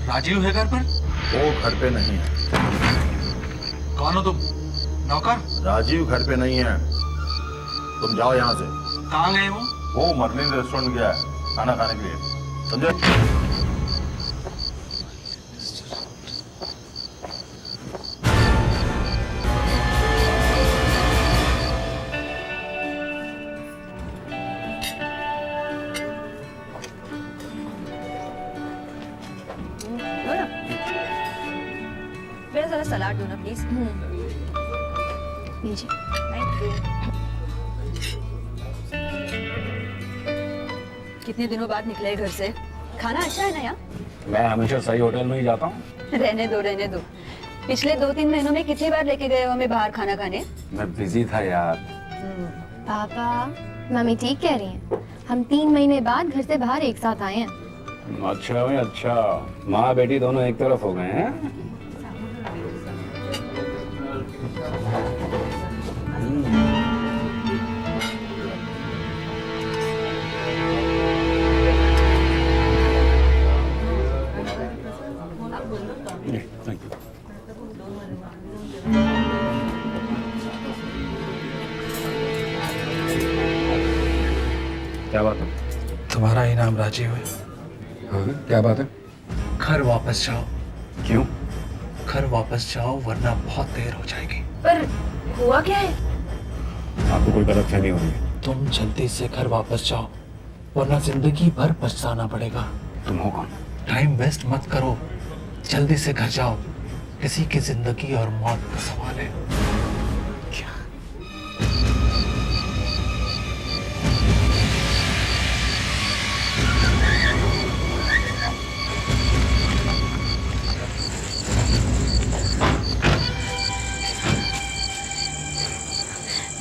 राजीव है घर पर? वो घर पे नहीं है। कौन हो तुम? नौकर? राजीव घर पे नहीं है, तुम जाओ यहाँ से। कहाँ गए वो मर्लिन रेस्टोरेंट गया है खाना खाने के लिए, समझे? मेरा जरा सलाद दो ना प्लीज। लीजिए। Thank you. कितने दिनों बाद निकले घर से? खाना अच्छा है ना यहाँ? मैं हमेशा सही होटल में ही जाता हूँ। रहने दो रहने दो। पिछले 2-3 महीनों में कितनी बार लेके गए हो हमें बाहर खाना खाने? मैं बिजी था यार। पापा मम्मी ठीक कह रही हैं, हम 3 महीने बाद घर से बाहर एक साथ आए हैं। अच्छा भाई अच्छा, माँ बेटी दोनों एक तरफ हो गए हैं। Thank you. क्या बात है? तुम्हारा इनाम राजीव है। हाँ क्या बात है? घर वापस जाओ। क्यों? घर वापस जाओ वरना बहुत देर हो जाएगी। पर हुआ क्या है? आपको कोई गलतफहमी हो रही है? तुम जल्दी से घर वापस जाओ वरना जिंदगी भर पछताना पड़ेगा। तुम हो कौन? टाइम वेस्ट मत करो, जल्दी से घर जाओ। किसी की जिंदगी और मौत का सवाल है। क्या?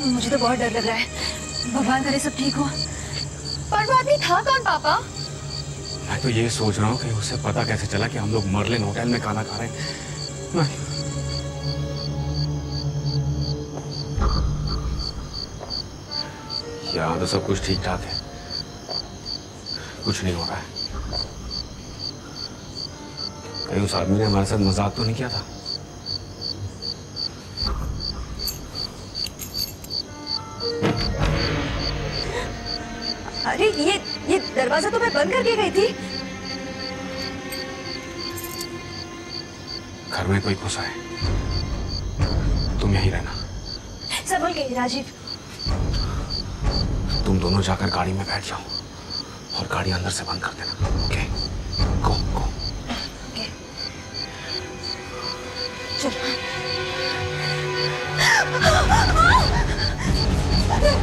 मुझे तो बहुत डर लग रहा है। भगवान करे सब ठीक हो। पर वो आदमी था कौन पापा? मैं तो ये सोच रहा हूँ कि उसे पता कैसे चला कि हम लोग मर्लिन होटल में खाना खा रहे हैं। यहाँ तो सब कुछ ठीक ठाक है, कुछ नहीं हो रहा है। कहीं उस आदमी ने हमारे साथ मजाक तो नहीं किया था? अरे ये दरवाजा तो मैं बंद करके गई थी। घर में कोई घुसा है, तुम यहीं रहना। संभल के राजीव। तुम दोनों जाकर गाड़ी में बैठ जाओ और गाड़ी अंदर से बंद कर देना। ओके? गो गो। ओके। चल।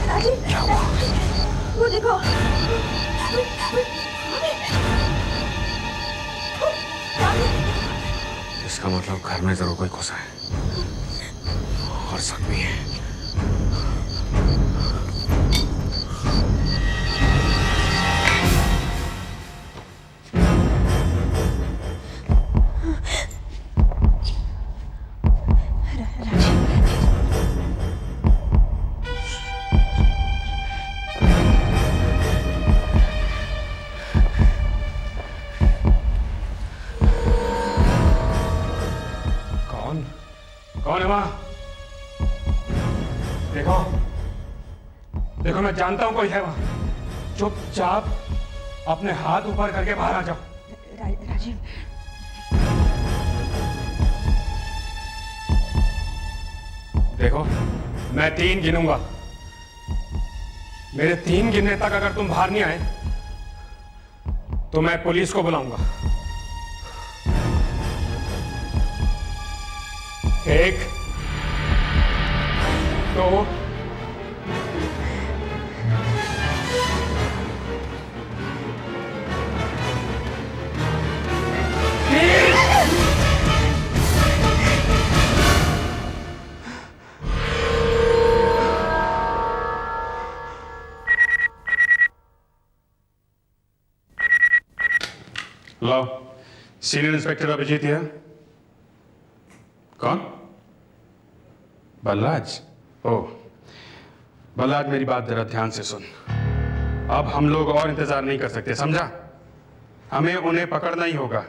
राजीव क्या हुआ? वो देखो। इसका मतलब घर में जरूर कोई घुसा है और जख्मी है। कौन है वहां? देखो देखो, मैं जानता हूं कोई है वहां। चुपचाप अपने हाथ ऊपर करके बाहर आ जाओ। राजीव। देखो मैं 3 गिनूंगा, मेरे 3 गिनने तक अगर तुम बाहर नहीं आए तो मैं पुलिस को बुलाऊंगा। 1 2 लो, सीनियर इंस्पेक्टर अभिजीत है। कौन? बल्लाज? ओह बल्लाज, मेरी बात जरा ध्यान से सुन। अब हम लोग और इंतजार नहीं कर सकते, समझा? हमें उन्हें पकड़ना ही होगा।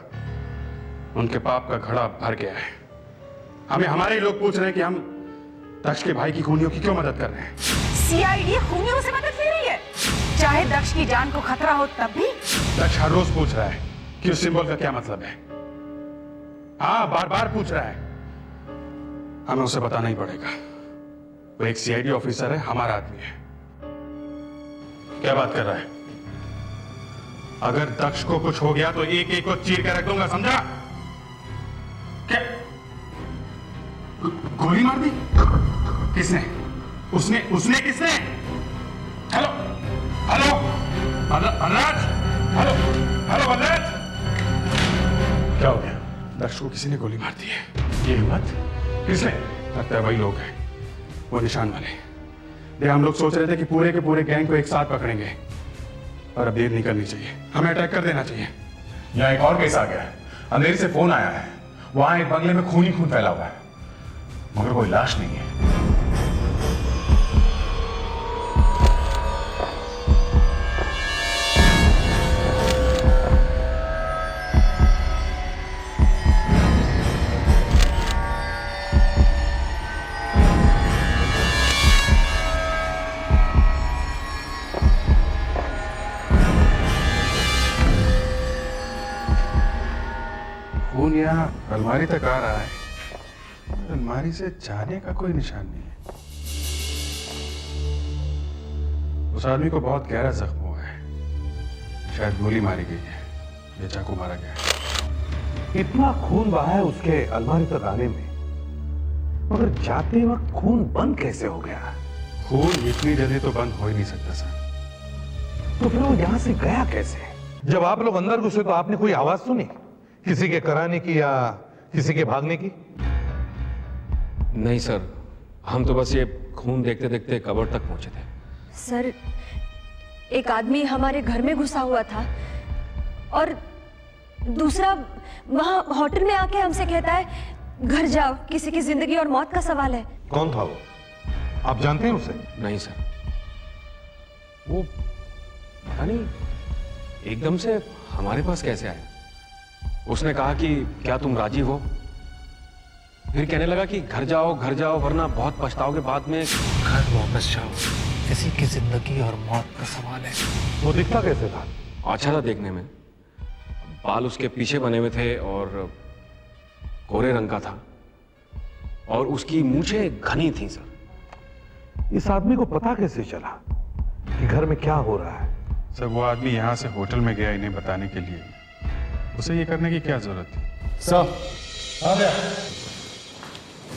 उनके पाप का घड़ा भर गया है। हमें हमारे ही लोग पूछ रहे हैं कि हम दक्ष के भाई की खूनियों की क्यों मदद कर रहे हैं। सीआईडी खूनियों से मदद ले रही है, चाहे दक्ष की जान को खतरा हो तब भी। दक्ष हर रोज पूछ रहा है कि उस सिंबल का क्या मतलब है। हाँ, बार बार पूछ रहा है। हमें उसे बताना ही पड़ेगा। वो एक सीआईडी ऑफिसर है, हमारा आदमी है। क्या बात कर रहा है? अगर दक्ष को कुछ हो गया तो एक एक को चीर के रख दूंगा, समझा? क्या गोली मार दी? किसने? उसने किसने? हेलो हेलो वनराज, हेलो हेलो वनराज, क्या हो गया? दक्ष को किसी ने गोली मार दी है। ये हिम्मत किसने? लगता है वही लोग हैं, वो निशान वाले। हम लोग सोच रहे थे कि पूरे के पूरे गैंग को एक साथ पकड़ेंगे, और अब देर नहीं करनी चाहिए, हमें अटैक कर देना चाहिए। यहाँ एक और केस आ गया है। अंधेरी से फोन आया है, वहां एक बंगले में खून ही खून फैला हुआ है, मगर कोई लाश नहीं है। खून यहाँ अलमारी तक आ रहा है, अलमारी से जाने का कोई निशान नहीं है। उस आदमी को बहुत गहरा जख्म हुआ है, शायद गोली मारी गई है या चाकू मारा गया है। इतना खून बहा है उसके अलमारी तक आने में, मगर जाते वक्त खून बंद कैसे हो गया? खून इतनी जल्दी तो बंद हो ही नहीं सकता सर। तो फिर वो यहां से गया कैसे? जब आप लोग अंदर घुसे तो आपने कोई आवाज सुनी, किसी के कराने की या किसी के भागने की? नहीं सर, हम तो बस ये खून देखते देखते कब्र तक पहुंचे थे। सर, एक आदमी हमारे घर में घुसा हुआ था और दूसरा वहां होटल में आके हमसे कहता है घर जाओ, किसी की जिंदगी और मौत का सवाल है। कौन था वो? आप जानते हैं उसे? नहीं सर, वो पता नहीं एकदम से हमारे पास कैसे आया। उसने कहा कि क्या तुम राजी हो? फिर कहने लगा कि घर जाओ वरना बहुत पछताओगे बाद में। घर वापस जाओ, किसी की जिंदगी और मौत का सवाल है। वो दिखता कैसे था? अच्छा था देखने में, बाल उसके पीछे बने हुए थे और कोरे रंग का था, और उसकी मूछें घनी थी सर। इस आदमी को पता कैसे चला कि घर में क्या हो रहा है? सर, वो आदमी यहाँ से होटल में गया इन्हें बताने के लिए, उसे ये करने की क्या जरूरत थी? सर आ गया।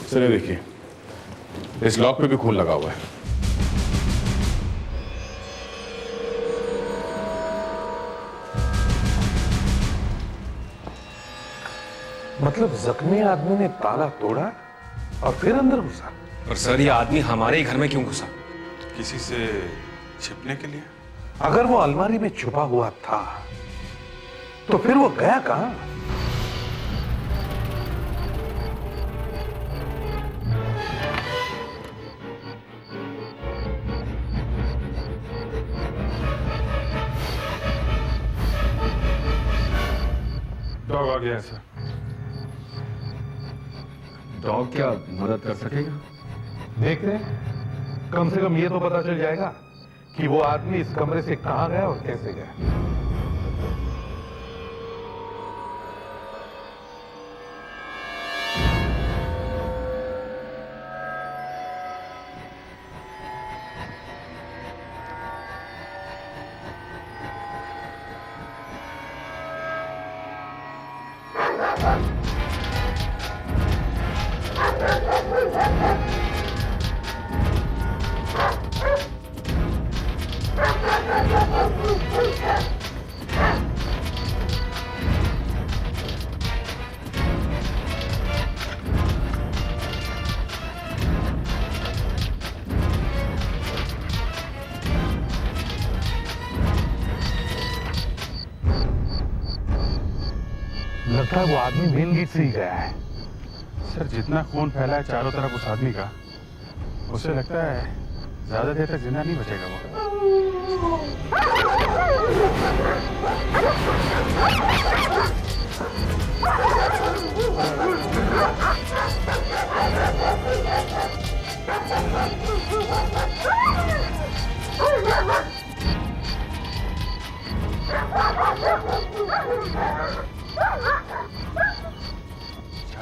सर ये देखिए, इस लॉक पे भी खून लगा हुआ है। मतलब जख्मी आदमी ने ताला तोड़ा और फिर अंदर घुसा? पर सर, ये आदमी हमारे ही घर में क्यों घुसा? किसी से छिपने के लिए? अगर वो अलमारी में छुपा हुआ था तो फिर वो गया कहां? डॉग आ गया सर। डॉग क्या मदद कर सकेगा? देखते हैं, कम से कम ये तो पता चल जाएगा कि वो आदमी इस कमरे से कहां गया और कैसे गया। लगता है वो आदमी मेन गेट से ही गया है। सर, जितना खून फैला है चारों तरफ उस आदमी का, उसे लगता है ज्यादा देर तक जिंदा नहीं बचेगा वो।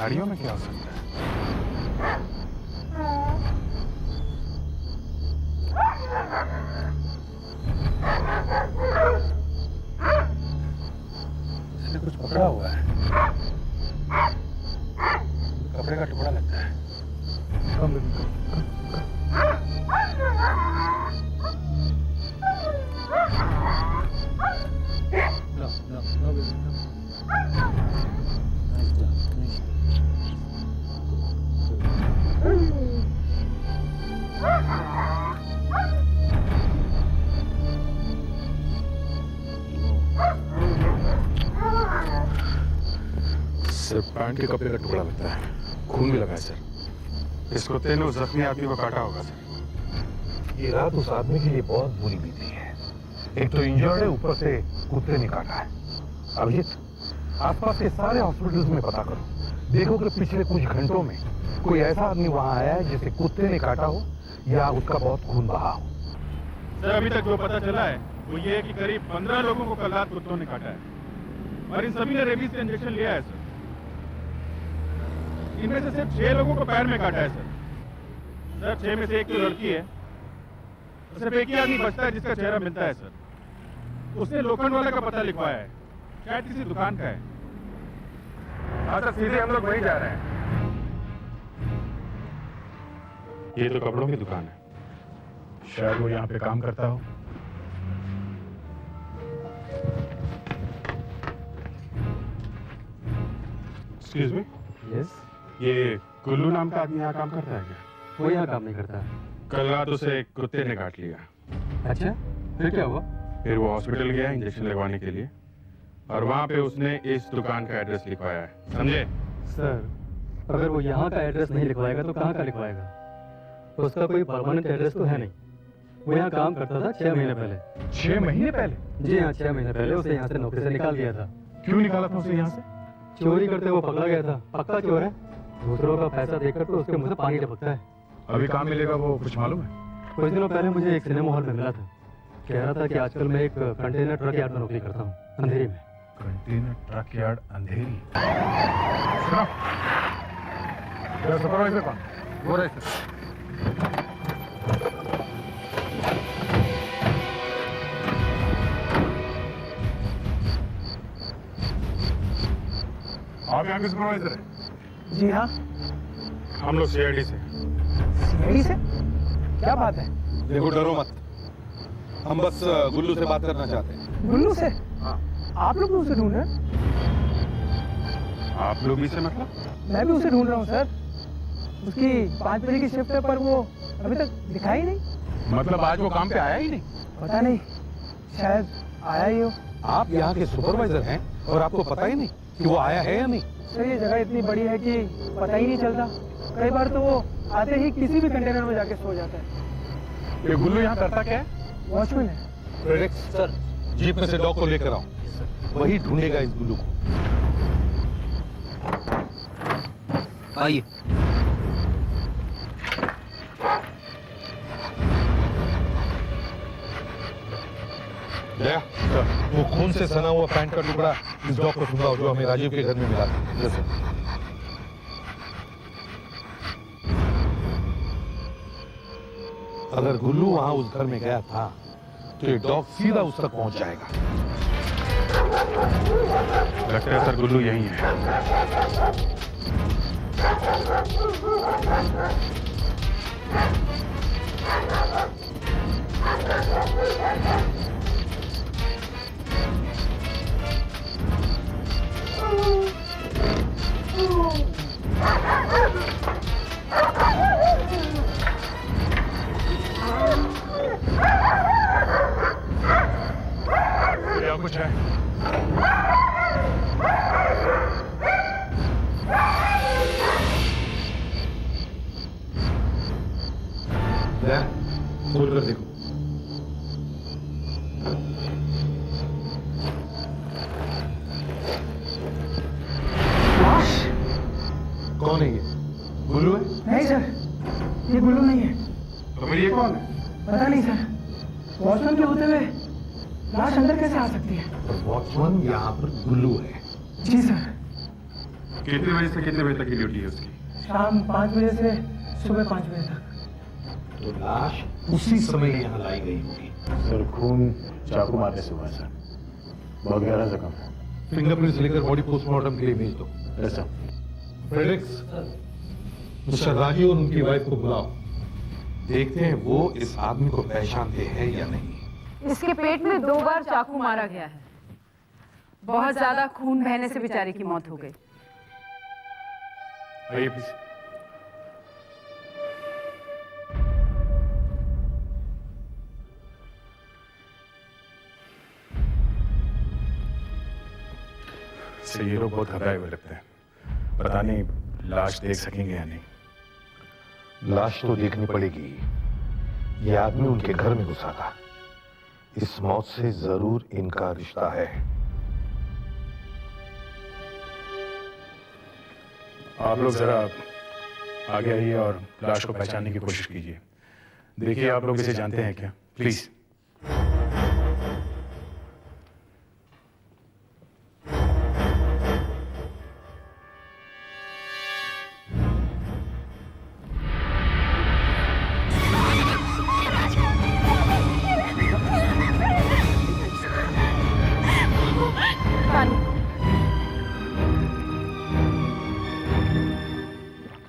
साड़ियों में क्या हो सकता है? इसने कुछ पकड़ा हुआ है। कपड़े का टुकड़ा लगता है। कम सिर्फ पैंट के कपड़े का टुकड़ा लगता है। खून भी लगा है सर। इस कुत्ते ने उस जख्मी आदमी को काटा होगा सर। ये रात उस आदमी के लिए बहुत बुरी बीती है। एक तो इंजर्ड है, ऊपर से कुत्ते ने काटा है। अभिजीत, आसपास के सारे हॉस्पिटल्स में पता करो, देखो कि पिछले कुछ घंटों में कोई ऐसा आदमी वहां आया है जिसे कुत्ते ने काटा हो या उसका बहुत खून बहा हो। सर अभी तक जो पता चला है वो ये है कि करीब 15 लोगों को कल रात कुत्तों ने काटा है और इन सभी ने रेबीज का इंजेक्शन लिया है सर। इनमें से सिर्फ 6 लोगों को पैर में काटा है सर। 6 में से एक तो लड़की है। सिर्फ एक ही आदमी बचता है जिसका चेहरा मिलता है सर। उसने लोखंड वाले का पता लिखवाया है, शायद किसी दुकान का है। हाँ सर, सीधे हम लोग वहीं जा रहे हैं। ये तो कपड़ों की दुकान है, शायद वो यहाँ पे काम करता हो। Excuse me. यस, ये कुल्लू नाम का आदमी यहाँ काम करता है क्या? वो यहाँ काम नहीं करता। कल रात उसे एक कुत्ते ने काट लिया। अच्छा, फिर क्या हुआ? फिर वो हॉस्पिटल गया इंजेक्शन लगवाने के लिए और वहाँ पे उसने इस दुकान का एड्रेस लिखवाया है, समझे? सर, अगर वो यहाँ का एड्रेस नहीं लिखवाएगा तो कहाँ का लिखवाएगा? उसका कोई परमानेंट एड्रेस तो है नहीं। वो यहाँ काम करता था 6 महीने पहले। 6 महीने पहले? जी हाँ, 6 महीने पहले उसे यहाँ से नौकरी से निकाल दिया था। क्यों निकाला था उसे यहाँ से? चोरी करते वो पकड़ा गया था। पक्का चोर है। दूसरों का पैसा देखकर तो उसके मुंह से पानी टपकता है। अभी कहाँ मिलेगा वो कुछ मालूम है? कुछ दिनों पहले मुझे एक सिनेमा हॉल में मिला था। कह रहा था कि आजकल मैं एक कंटेनर ट्रक यार्ड में नौकरी करता हूँ, अंधेरी में। कंटेनर ट्रक यार्ड अंधेरी? सुपरवाइजर कौन? वो रहे सर। आप यहाँ के सुपरवाइजर हैं? जी हाँ। हम लोग सीआईडी से। सीआईडी से? क्या बात है? देखो, डरो मत, हम बस गुल्लू से बात करना चाहते हैं। गुल्लू से? हाँ। आप लोग भी उसे ढूंढ रहे हैं? आप लोग भी से मतलब? मैं भी उसे ढूंढ रहा हूँ सर। उसकी 5 बजे की शिफ्ट है पर वो अभी तक दिखा ही नहीं। मतलब आज वो काम पे आया ही नहीं? पता नहीं, शायद आया ही हो। आप यहाँ के सुपरवाइजर हैं और आपको पता ही नहीं कि वो आया है या नहीं? सर ये जगह इतनी बड़ी है कि पता ही नहीं चलता। कई बार तो वो आते ही किसी भी कंटेनर में जाके सो जाता है। ये गुल्लू यहाँ करता क्या है? वॉचमैन है। प्रेडिक्ट सर, जीप में से डॉग को लेकर आओ, वही ढूंढेगा इस गुल्लू को। आइए। जया, वो खून से सना हुआ पैंट का टुकड़ा इस डॉग को ढूंढाओ जो हमें राजीव के घर में मिला था। जैसे अगर गुल्लू वहां उस घर में गया था तो ये डॉग सीधा उस तक पहुंच जाएगा। लगता है सर गुल्लू यही है। क्या कुछ है? खोल कर देखो। लाश? कौन है ये? गुल्लू है? नहीं सर, ये गुल्लू नहीं है। तो फिर ये कौन है? पता नहीं सर, वॉचमैन के होते हुए लाश अंदर कैसे आ सकती है? वॉचमैन यहाँ पर गुल्लू है। जी सर। कितने बजे से कितने बजे तक की ड्यूटी है उसकी? शाम 5 बजे से सुबह 5 बजे तक। तो लाश उसी समय यहाँ लाई गई होगी। सर खून चाकू मारने से हुआ सर, बहुत गहरा जख्म है। फिंगरप्रिंट्स लेकर बॉडी पोस्टमार्टम के लिए भेज दो। ऐसा फ्रेडरिक्स, मिस्टर राजीव और उनकी वाइफ को बुलाओ, देखते हैं वो इस आदमी को पहचानते हैं या नहीं। इसके पेट में 2 बार चाकू मारा गया है। बहुत ज्यादा खून बहने से बेचारे की मौत हो गई। आइए प्लीज। सर ये लोग बहुत घबराए हुए लगते हैं, पता नहीं लाश देख सकेंगे या नहीं। लाश तो देखनी पड़ेगी। ये आदमी उनके घर में घुसा था। इस मौत से जरूर इनका रिश्ता है। आप लोग जरा आगे आइए और लाश को पहचानने की कोशिश कीजिए। देखिए आप लोग इसे जानते हैं क्या, प्लीज।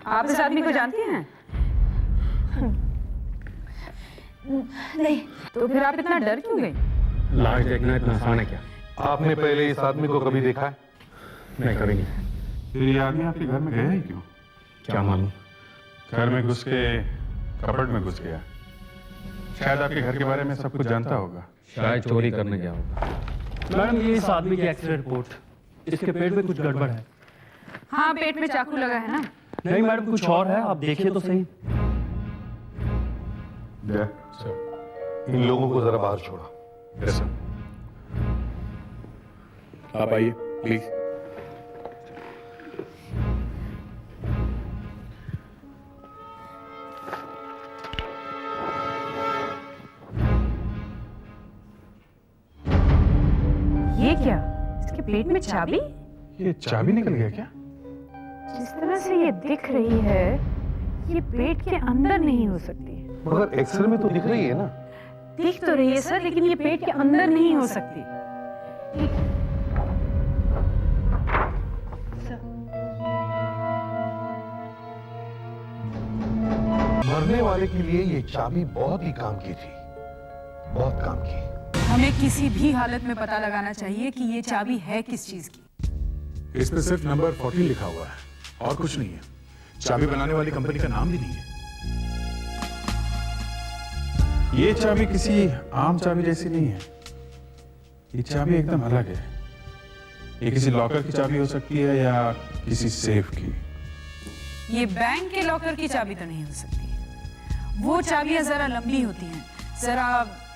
आप इस आदमी को जानती हैं? नहीं। तो फिर आप इतना डर क्यों गए? लाश देखना इतना आसान है क्या? आपने पहले इस आदमी को कभी देखा है? नहीं, कभी नहीं। फिर ये आदमी आपके घर में गया ही क्यों? क्या मालूम। घर में घुस के कपड़ में घुस गया। शायद आपके घर के बारे में सब कुछ जानता होगा। शायद चोरी करने गया होगा। मैडम, ये इस आदमी की एक्सरे रिपोर्ट। इसके पेट में कुछ गड़बड़ है। हाँ, पेट में चाकू लगा है ना। नहीं मैडम, कुछ और है, आप देखिए तो सही। इन लोगों को जरा बाहर छोड़ो। Yes sir. आप आइए प्लीज। ये क्या? इसके पेट में चाबी? ये चाबी निकल गया क्या? जिस तरह से ये दिख रही है, ये पेट के अंदर नहीं हो सकती। मगर एक्सरे में तो दिख रही है ना। दिख तो रही है सर, लेकिन ये पेट के अंदर नहीं हो सकती। मरने वाले के लिए ये चाबी बहुत ही काम की थी, बहुत काम की। हमें किसी भी हालत में पता लगाना चाहिए कि ये चाबी है किस चीज की। इस पे सिर्फ नंबर 14 लिखा हुआ है और कुछ नहीं है। चाबी बनाने वाली कंपनी का नाम भी नहीं है। ये चाबी किसी आम चाबी जैसी नहीं है। ये चाबी एकदम अलग है। ये किसी लॉकर की चाबी हो सकती है या किसी सेफ की। ये बैंक के लॉकर की चाबी तो नहीं हो सकती। वो चाबियां जरा लंबी होती हैं, जरा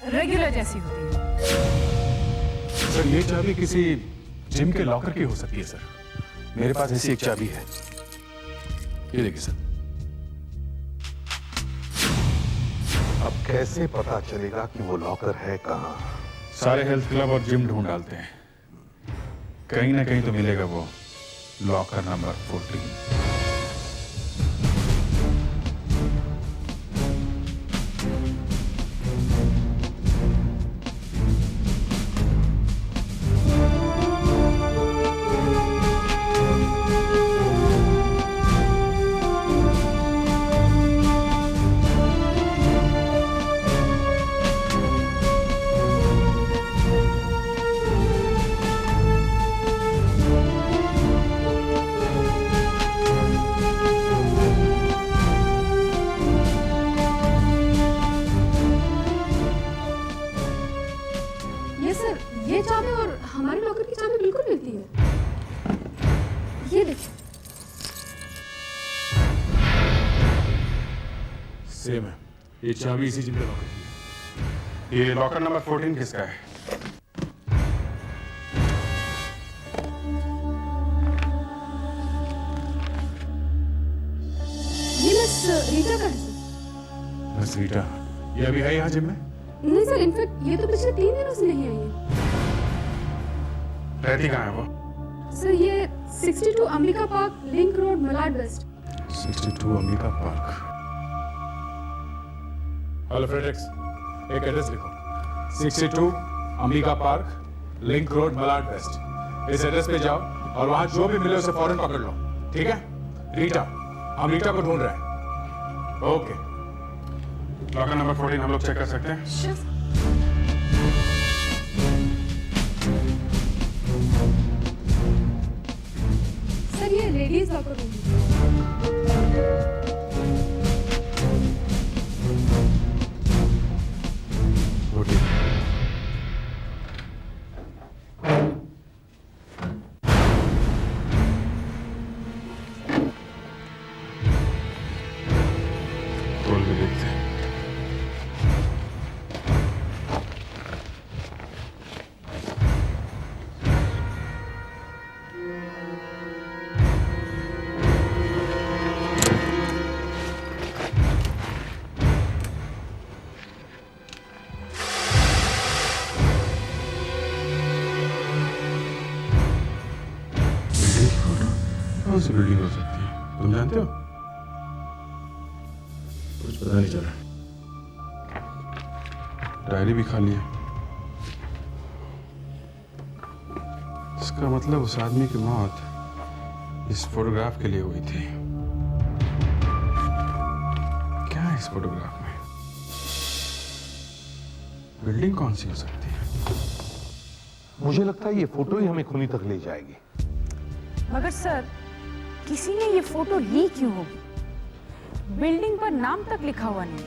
रेगुलर जैसी होती हैं। सर ये चाबी किसी जिम के लॉकर की हो सकती है सर। मेरे पास ऐसी एक चाबी है, ये देखिए सर। अब कैसे पता चलेगा कि वो लॉकर है कहाँ? सारे हेल्थ क्लब और जिम ढूंढ डालते हैं, कहीं ना कहीं तो मिलेगा वो लॉकर नंबर 14। ये चाबी और हमारे लॉकर की चाबी बिल्कुल मिलती है। ये देखिए, सेम है। ये चाबी इसी जिम के लॉकर की है। ये लॉकर नंबर 14 किसका है? ये मिस रीटा का है सर। मिस रीटा, ये अभी है यहाँ जिम में? नहीं सर, इनफैक्ट ये तो पिछले 3 दिनों से नहीं आई है। रहती कहाँ है वो? सर ये 62 Ambika Park, Link Road, Malad West. 62 Ambika Park. Hello Fredericks, एक एड्रेस लिखो। 62 Ambika Park, Link Road, Malad West. इस एड्रेस पे जाओ और वहां जो भी मिले उसे फौरन पकड़ लो, ठीक है? रीटा, हम रीटा को ढूंढ रहे हैं। ओके। लॉकर नंबर 14 हम लोग चेक कर सकते हैं? सर ये लेडीज लॉकर रूम है। खोल के देखते हैं। कौन सी बिल्डिंग हो सकती है, तुम जानते हो? कुछ पता नहीं चला। डायरी भी खाली है। इसका मतलब उस आदमी की मौत इस फोटोग्राफ के लिए हुई थी। क्या है इस फोटोग्राफ में? बिल्डिंग कौन सी हो सकती है? मुझे लगता है ये फोटो ही हमें खूनी तक ले जाएगी। मगर सर, किसी ने ये फोटो ली क्यों होगी? बिल्डिंग पर नाम तक लिखा हुआ नहीं।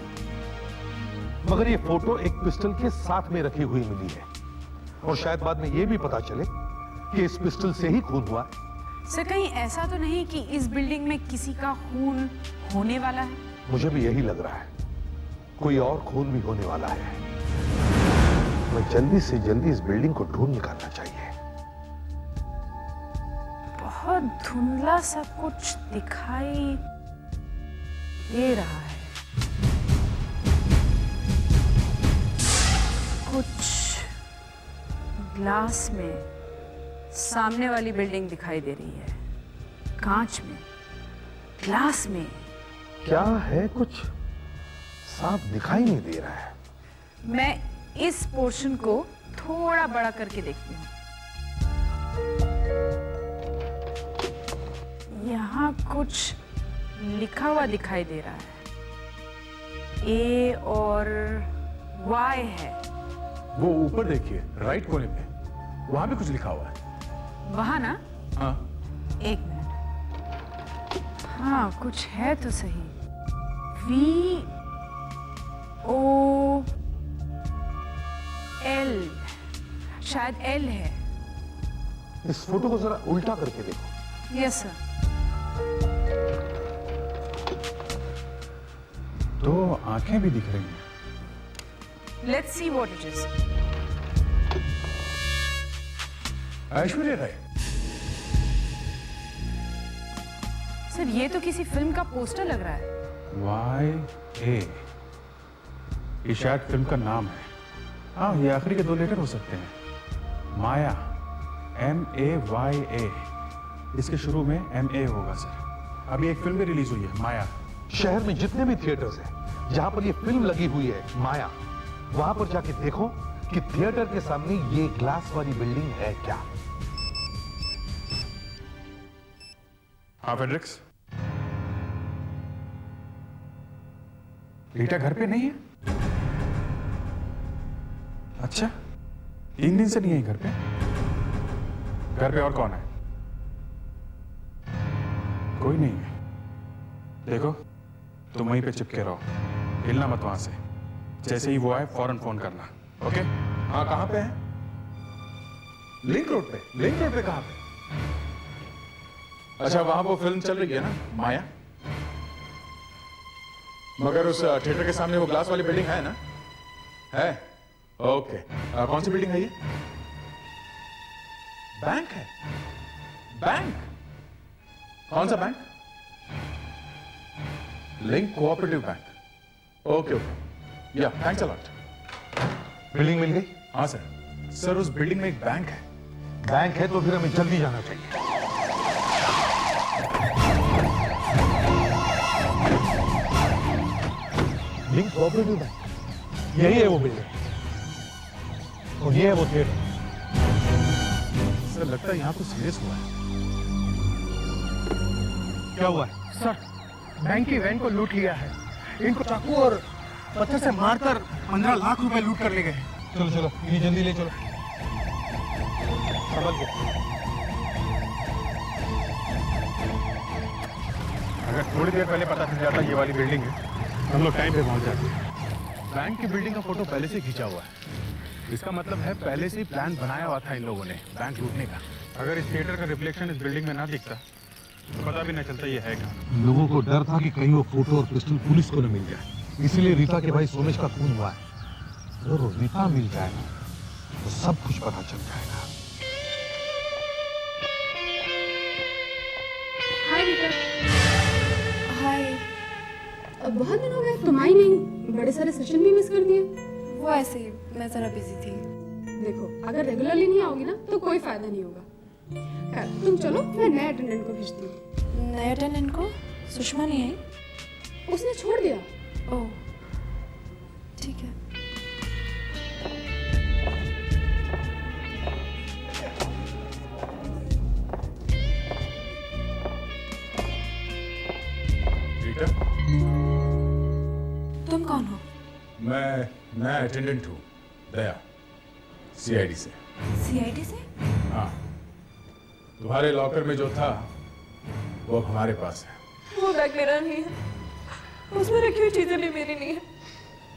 मगर ये फोटो एक पिस्टल के साथ में रखी हुई मिली है और शायद बाद में ये भी पता चले कि इस पिस्टल से ही खून हुआ है। सर, कहीं ऐसा तो नहीं कि इस बिल्डिंग में किसी का खून होने वाला है? मुझे भी यही लग रहा है, कोई और खून भी होने वाला है। हमें जल्दी से जल्दी इस बिल्डिंग को ढूंढ निकालना चाहिए। बहुत धुंधला सा कुछ दिखाई दे रहा है। कुछ ग्लास में सामने वाली बिल्डिंग दिखाई दे रही है, कांच में, ग्लास में। क्या है? कुछ साफ दिखाई नहीं दे रहा है। मैं इस पोर्शन को थोड़ा बड़ा करके देखती हूँ। यहाँ कुछ लिखा हुआ दिखाई दे रहा है। ए और Y है। वो ऊपर देखिए, राइट कोने पे, वहां भी कुछ लिखा हुआ है। वहां ना? हाँ। एक मिनट। हाँ, कुछ है तो सही। VOL, शायद L है। इस फोटो को जरा उल्टा करके देखो। Yes sir. तो आंखें भी दिख रही हैं। Let's see what it is. Aishwarya Rai. Sir, ये तो किसी फिल्म का पोस्टर लग रहा है। YA, ये शायद फिल्म का नाम है। हाँ, ये आखिरी के 2 लेटर हो सकते हैं। माया, MAYA। इसके शुरू में MA होगा सर। अभी एक फिल्म भी रिलीज हुई है, माया। शहर में जितने भी थिएटर्स हैं जहां पर ये फिल्म लगी हुई है, माया, वहां पर जाके देखो कि थिएटर के सामने ये ग्लास वाली बिल्डिंग है क्या। हाँ फेड्रिक्स, रीटा घर पे नहीं है? अच्छा, 3 दिन से नहीं है घर पे? घर पे और कौन है? कोई नहीं है। देखो, तुम वहीं पे चिपके रहो, हिलना मत वहां से। जैसे ही वो आए फौरन फोन करना, ओके? हाँ, कहां पे है? लिंक रोड पे। लिंक रोड पे कहां पे? अच्छा, वहां वो फिल्म चल रही है ना, माया? मगर उस थिएटर के सामने वो ग्लास वाली बिल्डिंग है ना? है? ओके। कौन सी बिल्डिंग है ये? बैंक है? बैंक? कौन सा bank? Link cooperative bank. Okay okay, या थैंक्स अ लॉट। बिल्डिंग मिल गई? हाँ सर। सर, उस बिल्डिंग में एक बैंक है। बैंक है तो फिर हमें जल्दी जाना चाहिए। कोऑपरेटिव बैंक, यही है वो बिल्डिंग और ये है वो थिएटर। सर लगता है यहाँ तो सीरियस हुआ है। क्या हुआ है? सर, बैंक की वैन को लूट लिया है। इनको चाकू और पत्थर से मारकर 15 लाख रुपए लूट कर ले गए। चलो चलो, ये जल्दी ले चलो। समझ गए। अगर थोड़ी देर पहले पता चल जाता ये वाली बिल्डिंग है, हम लोग टाइम पे पहुंच जाते। बैंक की बिल्डिंग का फोटो पहले से खींचा हुआ है। इसका मतलब है पहले से ही प्लान बनाया हुआ था इन लोगों ने बैंक लूटने का। अगर इस थिएटर का रिफ्लेक्शन इस बिल्डिंग में ना दिखता तो पता भी नहीं चलता ये है क्या। लोगों को डर था कि कहीं वो फोटो और पिस्टल पुलिस को न मिल जाए, इसीलिए रीता के भाई सोमेश का खून हुआ है। अगर रीता मिल जाए तो सब कुछ पता चल जाएगा। हाय रीता। हाय। बहुत दिन हो गए, तुम आई नहीं। बड़े सारे सेशन भी मिस कर दिए। वो ऐसे ही, मैं जरा बिजी थी। देखो, अगर रेगुलरली नहीं आओगी ना तो कोई फायदा नहीं होगा। खैर, तुम चलो, मैं नए अटेंडेंट को भेजती हूँ। नए अटेंडेंट को? सुषमा नहीं आई? उसने छोड़ दिया। ओह, ठीक है। रीटा, तुम कौन हो? मैं नया अटेंडेंट हूँ, दया, सीआईडी से। सीआईडी से? हाँ, तुम्हारे लॉकर में जो था वो अब हमारे पास है। वो बैग मेरा नहीं है, उसमें रखी हुई चीजें भी मेरी नहीं है।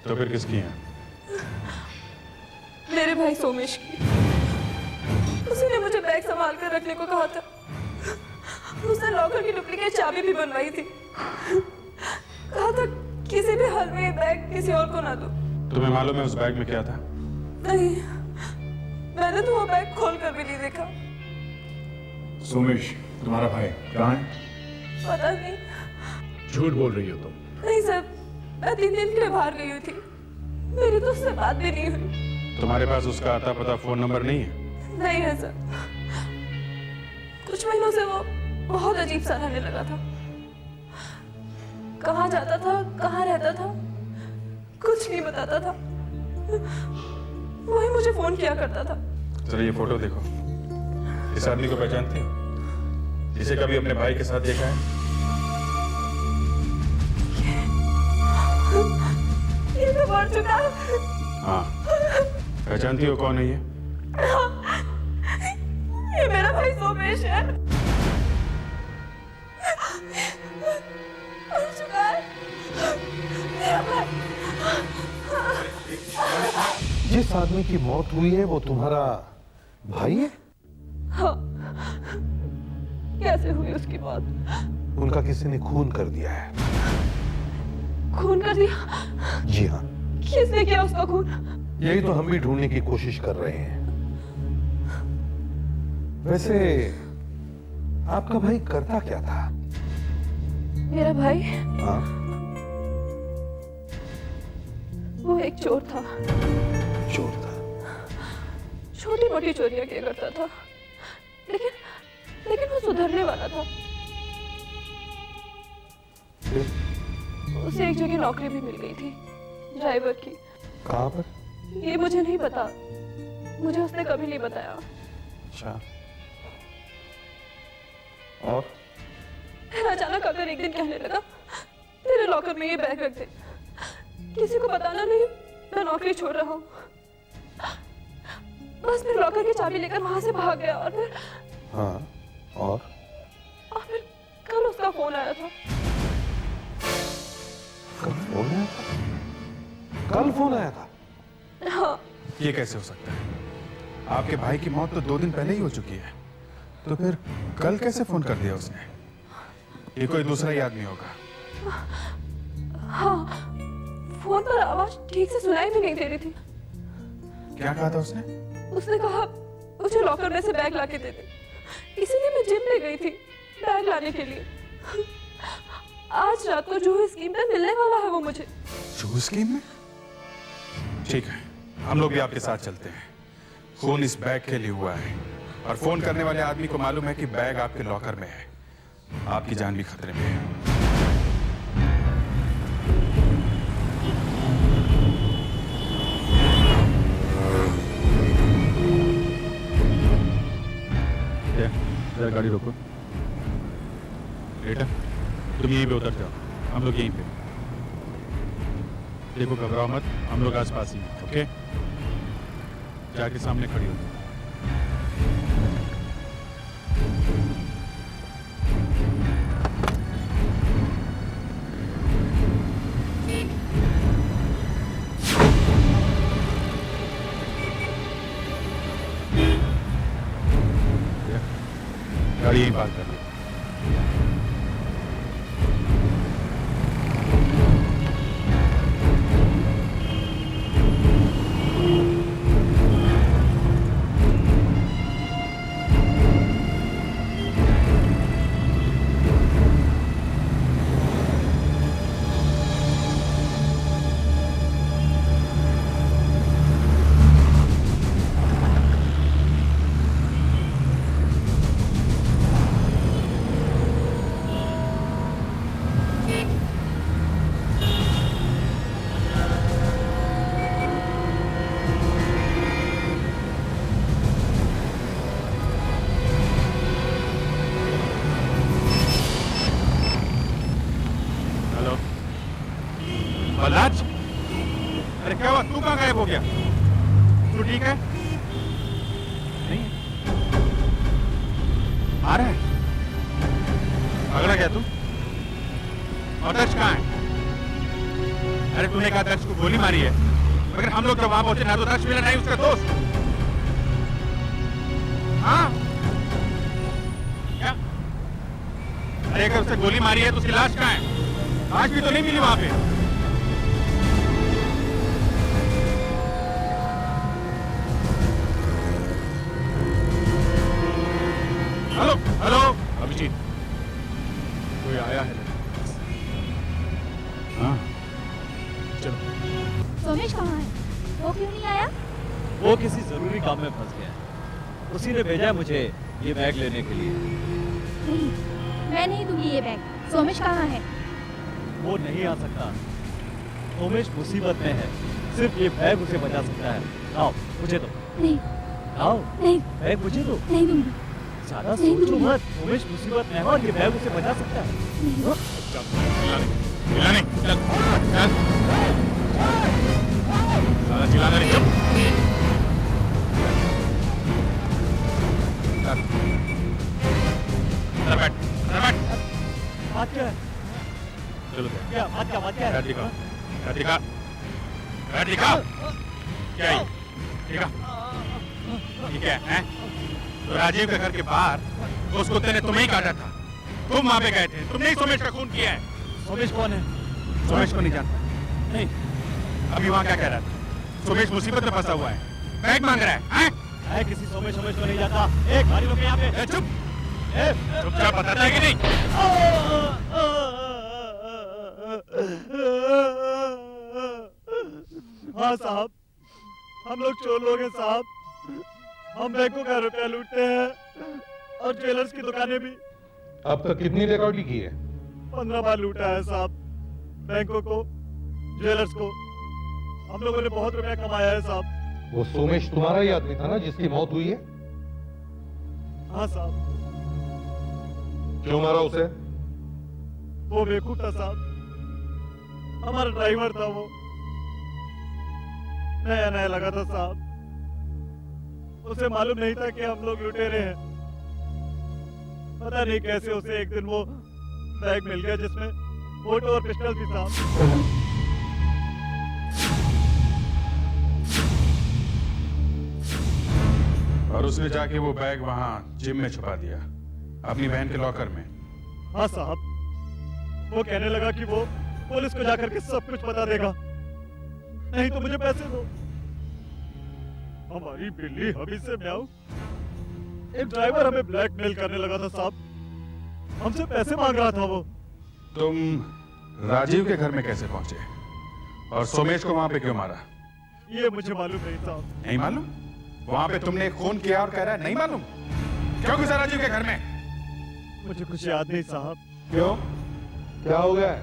तो फिर किसकी है? मेरे भाई सोमेश की। उसी ने मुझे बैग संभाल कर रखने को कहा था। उसने लॉकर की डुप्लीकेट चाबी भी बनवाई थी। कहा था किसी भी हाल में ये बैग किसी और को ना दो। तुम्हें मालूम है उस बैग में क्या था? नहीं, मैंने तो वो बैग खोल कर भी नहीं देखा। सोमेश तुम्हारा भाई कहाँ है? पता नहीं। झूठ बोल रही हो तुम। नहीं सर, मैं 3 दिन के लिए बाहर गई हुई थी। मेरी तो उससे बात भी नहीं हुई। तुम्हारे पास उसका आता पता फोन नंबर नहीं है? नहीं है सर। कुछ महीनों से वो बहुत अजीब सा रहने लगा था। कहाँ जाता था, कहाँ रहता था, कुछ नहीं बताता था। वही मुझे फोन किया करता था। जरा ये फोटो देखो। इस आदमी को पहचानते हो? जिसे कभी अपने भाई के साथ देखा है? ये तो मर चुका है। हाँ, पहचानती हो कौन है ये? ये मेरा भाई सोमेश है। मर चुका है मेरा भाई। जिस आदमी की मौत हुई है वो तुम्हारा भाई है? हाँ। कैसे हुई उसकी मौत? उनका किसी ने खून कर दिया है। खून कर दिया? जी हाँ। किसने किया उसका खून? यही तो हम भी ढूंढने की कोशिश कर रहे हैं। वैसे आपका भाई करता क्या था? मेरा भाई? हाँ। वो एक चोर था। चोर था? छोटी मोटी चोरियां किया करता था, लेकिन वो सुधरने वाला था। उसे एक जगह नौकरी भी मिल गई थी, ड्राइवर की। कहाँ पर? ये मुझे नहीं पता, मुझे उसने कभी नहीं बताया। अच्छा। और? फिर अचानक आकर एक दिन कहने लगा, तेरे लॉकर में ये बैग रख दे, किसी को बताना नहीं, मैं नौकरी छोड़ रहा हूँ। बस फिर लॉकर की चाबी लेकर वहां से भाग गया। और फिर हाँ, और फिर कल उसका फोन आया था। कल फोन आया था? कल फोन आया था? हाँ। ये कैसे हो सकता है? आपके भाई की मौत तो 2 दिन पहले ही हो चुकी है, तो फिर कल कैसे फोन कर दिया उसने? ये कोई दूसरा ही आदमी होगा। हाँ, फोन पर आवाज ठीक से सुनाई भी नहीं दे रही थी। क्या कहा था उसने? उसने कहा मुझे लॉकर में से बैग लाके दे दे, इसीलिए मैं जिम ले गई थी बैग लाने के लिए। आज रात को जो स्कीम में मिलने वाला है वो मुझे। जो स्कीम में? ठीक है, हम लोग भी आपके साथ चलते हैं। फोन इस बैग के लिए हुआ है और फोन करने वाले आदमी को मालूम है कि बैग आपके लॉकर में है। आपकी जान भी खतरे में है। जरा गाड़ी रोको। बेटा तुम यहीं पे उतर जाओ, हम लोग यहीं पे। देखो घबराओ मत, हम लोग आसपास ही हैं, ओके? जाके सामने खड़ी हो। गाड़ी यहीं पार्क कर लो। बलराज, अरे क्या हुआ? तू कहाँ गायब हो गया? तू ठीक है? नहीं आ रहा है? पकड़ा गया तू? और दर्श कहाँ है? अरे तूने कहा दर्श को गोली मारी है, मगर हम लोग जब वहां पहुंचे ना तो दर्श मिला नहीं उसका दोस्त। हाँ क्या? अरे अगर उसे गोली मारी है तो उसकी लाश कहाँ है? लाश भी तो नहीं मिली वहां पे। हेलो हेलो अभिजीत, कोई आया है? हाँ चलो। सोमेश कहाँ है? वो क्यों नहीं आया? वो किसी जरूरी काम में फंस गया है। उसी ने भेजा है मुझे ये बैग लेने के लिए। नहीं, मैं नहीं दूंगी ये बैग। सोमेश कहाँ है? वो नहीं आ सकता। सोमेश मुसीबत में है, सिर्फ ये बैग उसे बचा सकता है। लाओ मुझे दो। नहीं लाओ नहीं, बैग मुझे दो। नहीं दूंगी। ज्यादा सोचो मत, सोमेश मुसीबत में है और ये बैग उसे बचा सकता है। चिल्लाना नहीं, चुप। बैठ बैठ। बात क्या है? चलो क्या बात क्या बात क्या है? बैठ दिखा, बैठ दिखा, बैठ दिखा। क्या है? ठीक है? तो राजीव के घर के बाहर उस कुत्ते ने तुम्हें ही काटा था। तुम वहां पे गए थे, तुमने ही सोमेश का खून किया है। सोमेश कौन है? सोमेश को नहीं जानता? नहीं। अभी वहां क्या कह रहा था? सोमेश मुसीबत में फंसा हुआ है, बैग मांग रहा है। है किसी सोमेश सोमेश को नहीं जाता। एक गाड़ी रोके यहाँ पे। चुप चुपचाप बताता है कि नहीं? हाँ साहब, हम लोग चोर लोग हैं साहब। हम बैंकों का रुपया लूटते हैं और ज्वेलर्स की दुकानें भी। अब तक कितनी रिकॉर्डी की है? 15 बार लूटा है साहब, बैंकों को, ज्वेलर्स को। हम लोगों ने बहुत रुपया कमाया है साहब। वो सोमेश तुम्हारा ही आदमी था ना जिसकी मौत हुई है? हाँ साहब। क्यों मारा उसे? वो बेवकूफ था साहब, हमारा ड्राइवर था वो। नया नया लगा था साहब, उसे मालूम नहीं था कि हम लोग लुटेरे हैं। पता नहीं कैसे उसे एक दिन वो बैग मिल गया जिसमें फोटो और पिस्टल थी साहब। और उसने जाके वो बैग वहां जिम में छुपा दिया, अपनी बहन के लॉकर में। हाँ साहब, वो कहने लगा कि वो पुलिस को जाकर के सब कुछ बता देगा, नहीं तो मुझे पैसे दो। हमारी बिल्ली हबी से म्याऊ, एक ड्राइवर हमें ब्लैकमेल करने लगा था साहब, हमसे पैसे मांग रहा था वो। तुम राजीव के घर में कैसे पहुंचे और सोमेश को वहां पे क्यों मारा? ये मुझे मालूम नहीं साहब। नहीं मालूम? वहां पे तुमने खून किया और कह रहा है नहीं मालूम? क्यों घुसा राजीव के घर में? मुझे कुछ याद नहीं साहब। क्यों? क्या हो गया?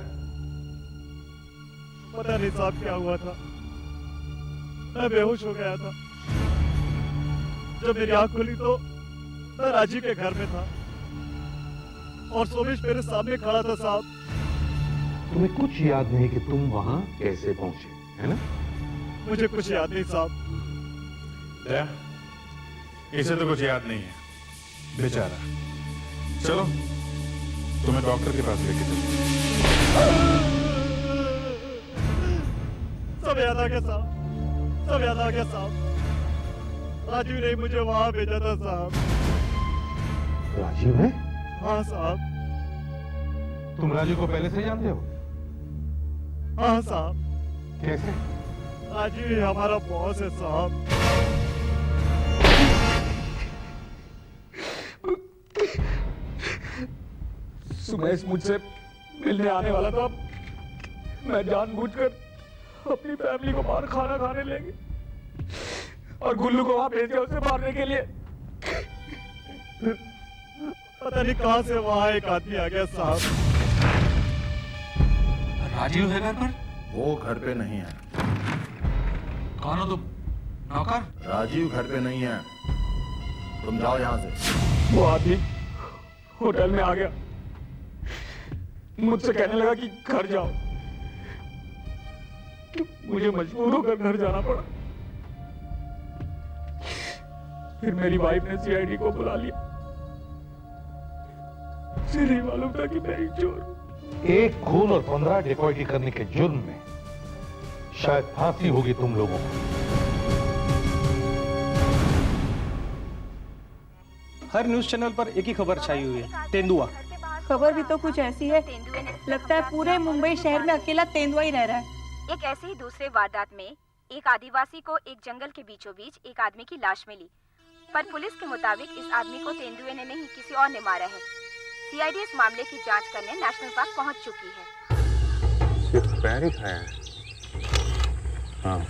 पता नहीं साहब क्या हुआ था, मैं बेहोश हो गया था। जब मेरी आंख खुली तो मैं राजीव के घर में था। और सोमेश मेरे सामने खड़ा था साहब। तुम्हें कुछ याद नहीं कि तुम वहां कैसे पहुंचे, है ना? मुझे कुछ याद नहीं साहब। दया, इसे तो कुछ याद नहीं है बेचारा। चलो तुम्हें डॉक्टर के पास लेके चलो। सब याद आ गया साहब, सब याद आ गया साहब। राजीव ने मुझे वहां भेजा था साहब। राजीव है? हाँ साहब। तुम राजीव को पहले से जानते हो? हाँ साहब। कैसे? राजीव ही हमारा बॉस है साहब। सुमेश मुझसे मिलने आने वाला था। मैं जानबूझकर अपनी फैमिली को बाहर खाना खाने ले गया और गुल्लू को वहां भेज दिया उसे मारने के लिए। पता नहीं कहां से वहां एक आदमी आ गया साहब। राजीव है घर पर? वो घर पे नहीं है। कौन हो तुम? नौकर? राजीव घर पे नहीं है, तुम जाओ यहाँ से। वो आदमी होटल में आ गया, मुझसे कहने लगा कि घर जाओ। मुझे मजबूर होकर घर जाना पड़ा। फिर मेरी वाइफ ने सीआईडी को बुला लिया। मुझे नहीं मालूम था कि मैं ही चोर हूं। एक खून और 15 डिकॉइटी करने के जुर्म में शायद फांसी होगी तुम लोगों को। हर न्यूज चैनल पर एक ही खबर छाई हुई है, तेंदुआ। खबर भी तो कुछ ऐसी है, लगता है पूरे मुंबई शहर में अकेला तेंदुआ ही रह रहा है। एक ऐसे ही दूसरे वारदात में एक आदिवासी को एक जंगल के बीचों बीच एक आदमी की लाश मिली, पर पुलिस के मुताबिक इस आदमी को तेंदुए ने नहीं किसी और ने मारा है। सीआईडी इस मामले की जांच करने नेशनल पार्क पहुंच चुकी है। सिर्फ पैर ही खाया है। हाँ।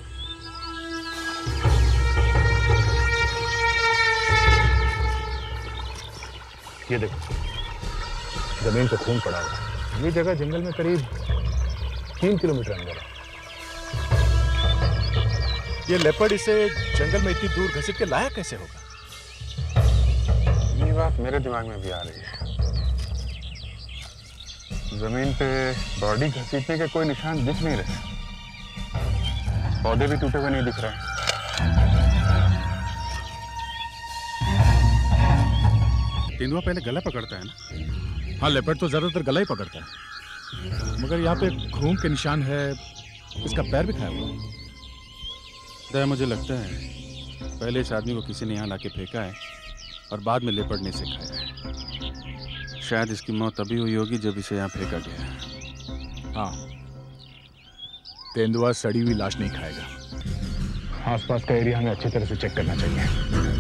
ये देखो, जमीन पे खून पड़ा हुआ है। ये जगह जंगल में करीब 3 किलोमीटर अंदर है। ये लेपर्ड इसे जंगल में इतनी दूर घसीट के लाया कैसे होगा? ये बात मेरे दिमाग में भी आ रही है। जमीन पे बॉडी घसीटने के कोई निशान दिख नहीं रहे, पौधे भी टूटे हुए नहीं दिख रहे। तेंदुआ पहले गला पकड़ता है ना? हाँ, लेपर्ड तो ज्यादातर गला ही पकड़ता है, मगर यहाँ पे खून के निशान है, इसका पैर भी खाया हुआ है। दया, मुझे लगता है पहले इस आदमी को किसी ने यहाँ लाके फेंका है और बाद में लेपर्ड ने इसे खाया है। शायद इसकी मौत तभी हुई होगी जब इसे यहाँ फेंका गया है। हाँ, तेंदुआ सड़ी हुई लाश नहीं खाएगा। आसपास का एरिया हमें अच्छी तरह से चेक करना चाहिए।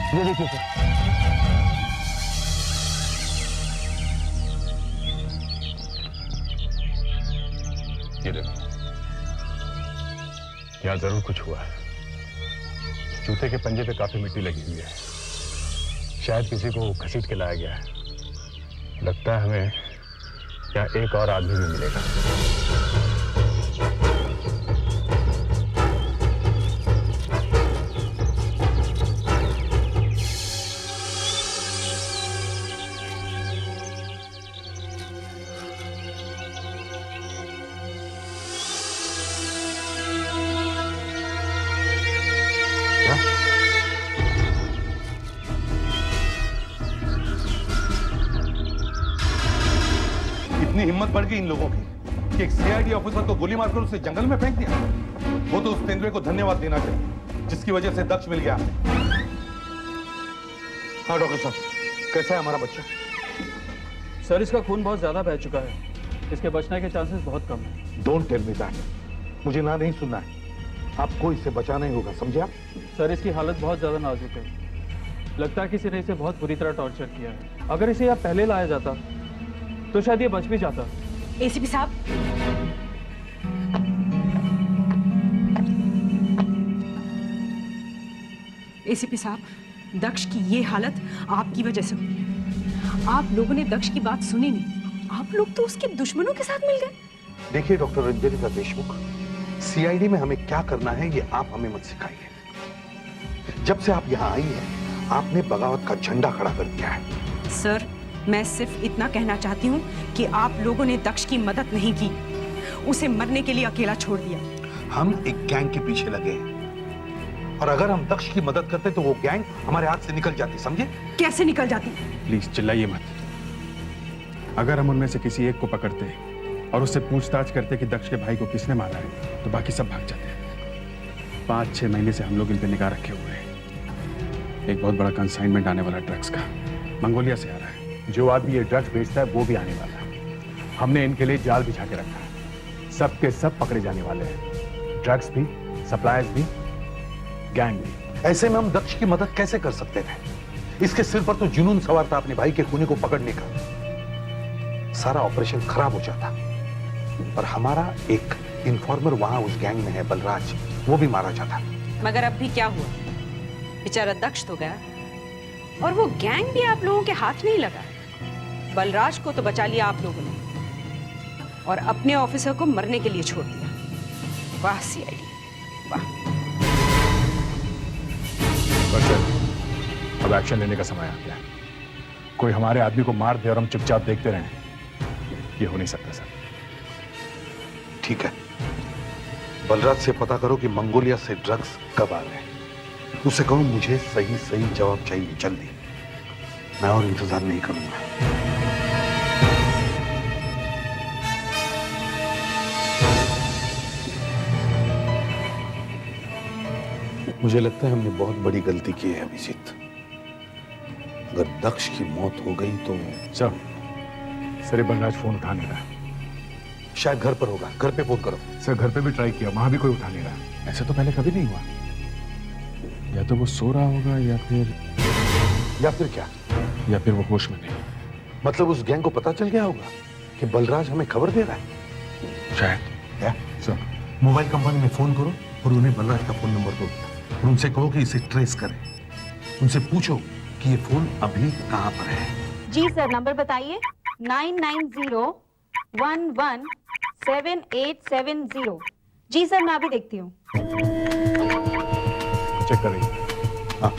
ये देखिए सर, ये देखो, यहाँ जरूर कुछ हुआ है। जूते के पंजे पे काफी मिट्टी लगी हुई है, शायद किसी को घसीट के लाया गया है। लगता है हमें यहाँ एक और आदमी भी मिलेगा। इतनी हिम्मत बढ़ गई इन लोगों की कि एक सीआईडी ऑफिसर को गोली मारकर उसे जंगल में फेंक दिया। वो तो उस तेंदुए को धन्यवाद देना चाहिए जिसकी वजह से दक्ष मिल गया। हाँ डॉक्टर साहब, कैसा है हमारा बच्चा? सर, इसका खून बहुत ज्यादा बह चुका है, इसके बचने के चांसेस बहुत कम है। डोंट टेल मी दैट, मुझे ना नहीं सुनना है। आपको इससे बचाना ही होगा, समझे आप? सर, इसकी हालत बहुत ज्यादा नाजुक है, लगता है किसी ने इसे बहुत बुरी तरह टॉर्चर किया है। अगर इसे यहाँ पहले लाया जाता तो शायद ये बच भी जाता। एसीपी साहब, एसीपी साहब, दक्ष की ये हालत आपकी वजह से हुई है। आप लोगों ने दक्ष की बात सुनी नहीं, आप लोग तो उसके दुश्मनों के साथ मिल गए। देखिए डॉक्टर रंजनिता देशमुख, सीआईडी में हमें क्या करना है ये आप हमें मत सिखाइए। जब से आप यहाँ आई हैं, आपने बगावत का झंडा खड़ा कर दिया है। सर, मैं सिर्फ इतना कहना चाहती हूँ कि आप लोगों ने दक्ष की मदद नहीं की, उसे मरने के लिए अकेला छोड़ दिया। हम एक गैंग के पीछे लगे हैं और अगर हम दक्ष की मदद करते तो वो गैंग हमारे हाथ से निकल जाती, समझे? कैसे निकल जाती? प्लीज चिल्लाइए मत। अगर हम उनमें से किसी एक को पकड़ते और उससे पूछताछ करते कि दक्ष के भाई को किसने मारा है, तो बाकी सब भाग जाते हैं। 5-6 महीने से हम लोग इन पे निगाह रखे हुए हैं। एक बहुत बड़ा कंसाइनमेंट आने वाला ड्रग्स का, मंगोलिया से आ रहा है। जो आदमी ये ड्रग्स बेचता है वो भी आने वाला है। हमने इनके लिए जाल बिछा के रखा है। सब के सब पकड़े जाने वाले हैं, ड्रग्स भी, सप्लायर्स भी, गैंग भी। ऐसे में हम दक्ष की मदद कैसे कर सकते थे? इसके सिर पर तो जुनून सवार था अपने भाई के खूनी को पकड़ने का। सारा ऑपरेशन खराब हो जाता और हमारा एक इन्फॉर्मर वहां उस गैंग में है, बलराज, वो भी मारा जाता। मगर अब भी क्या हुआ? बेचारा दक्ष तो गया और वो गैंग भी आप लोगों के हाथ में ही लगा। बलराज को तो बचा लिया आप लोगों ने और अपने ऑफिसर को मरने के लिए छोड़ दिया। वाह सीआईडी, वाह। अब एक्शन लेने का समय आ गया। कोई हमारे आदमी को मार दे और हम चुपचाप देखते रहें, ये हो नहीं सकता सर। ठीक है, बलराज से पता करो कि मंगोलिया से ड्रग्स कब आ रहे हैं। उसे कहो मुझे सही सही जवाब चाहिए जल्दी। मैं और इंतजार नहीं करूंगा। मुझे लगता है हमने बहुत बड़ी गलती की है अभिजीत। अगर दक्ष की मौत हो गई तो सर बलराज फोन उठा नहीं रहा। शायद घर पर होगा, घर पे फोन करो। सर घर पे भी ट्राई किया, वहां भी कोई उठा नहीं रहा। ऐसा तो पहले कभी नहीं हुआ। या तो वो सो रहा होगा या फिर क्या? या फिर वो होश में नहीं। मतलब उस गैंग को पता चल गया होगा कि बलराज हमें खबर दे रहा है। शायद। सर मोबाइल कंपनी में फोन करो और उन्हें बलराज का फोन नंबर दो और उनसे कहो कि इसे ट्रेस करें। उनसे पूछो कि ये फोन अभी कहां पर है। जी सर, नंबर बताइए। 9901178770। जी सर, मैं अभी देखती हूँ। चेक कर रही है। हाँ।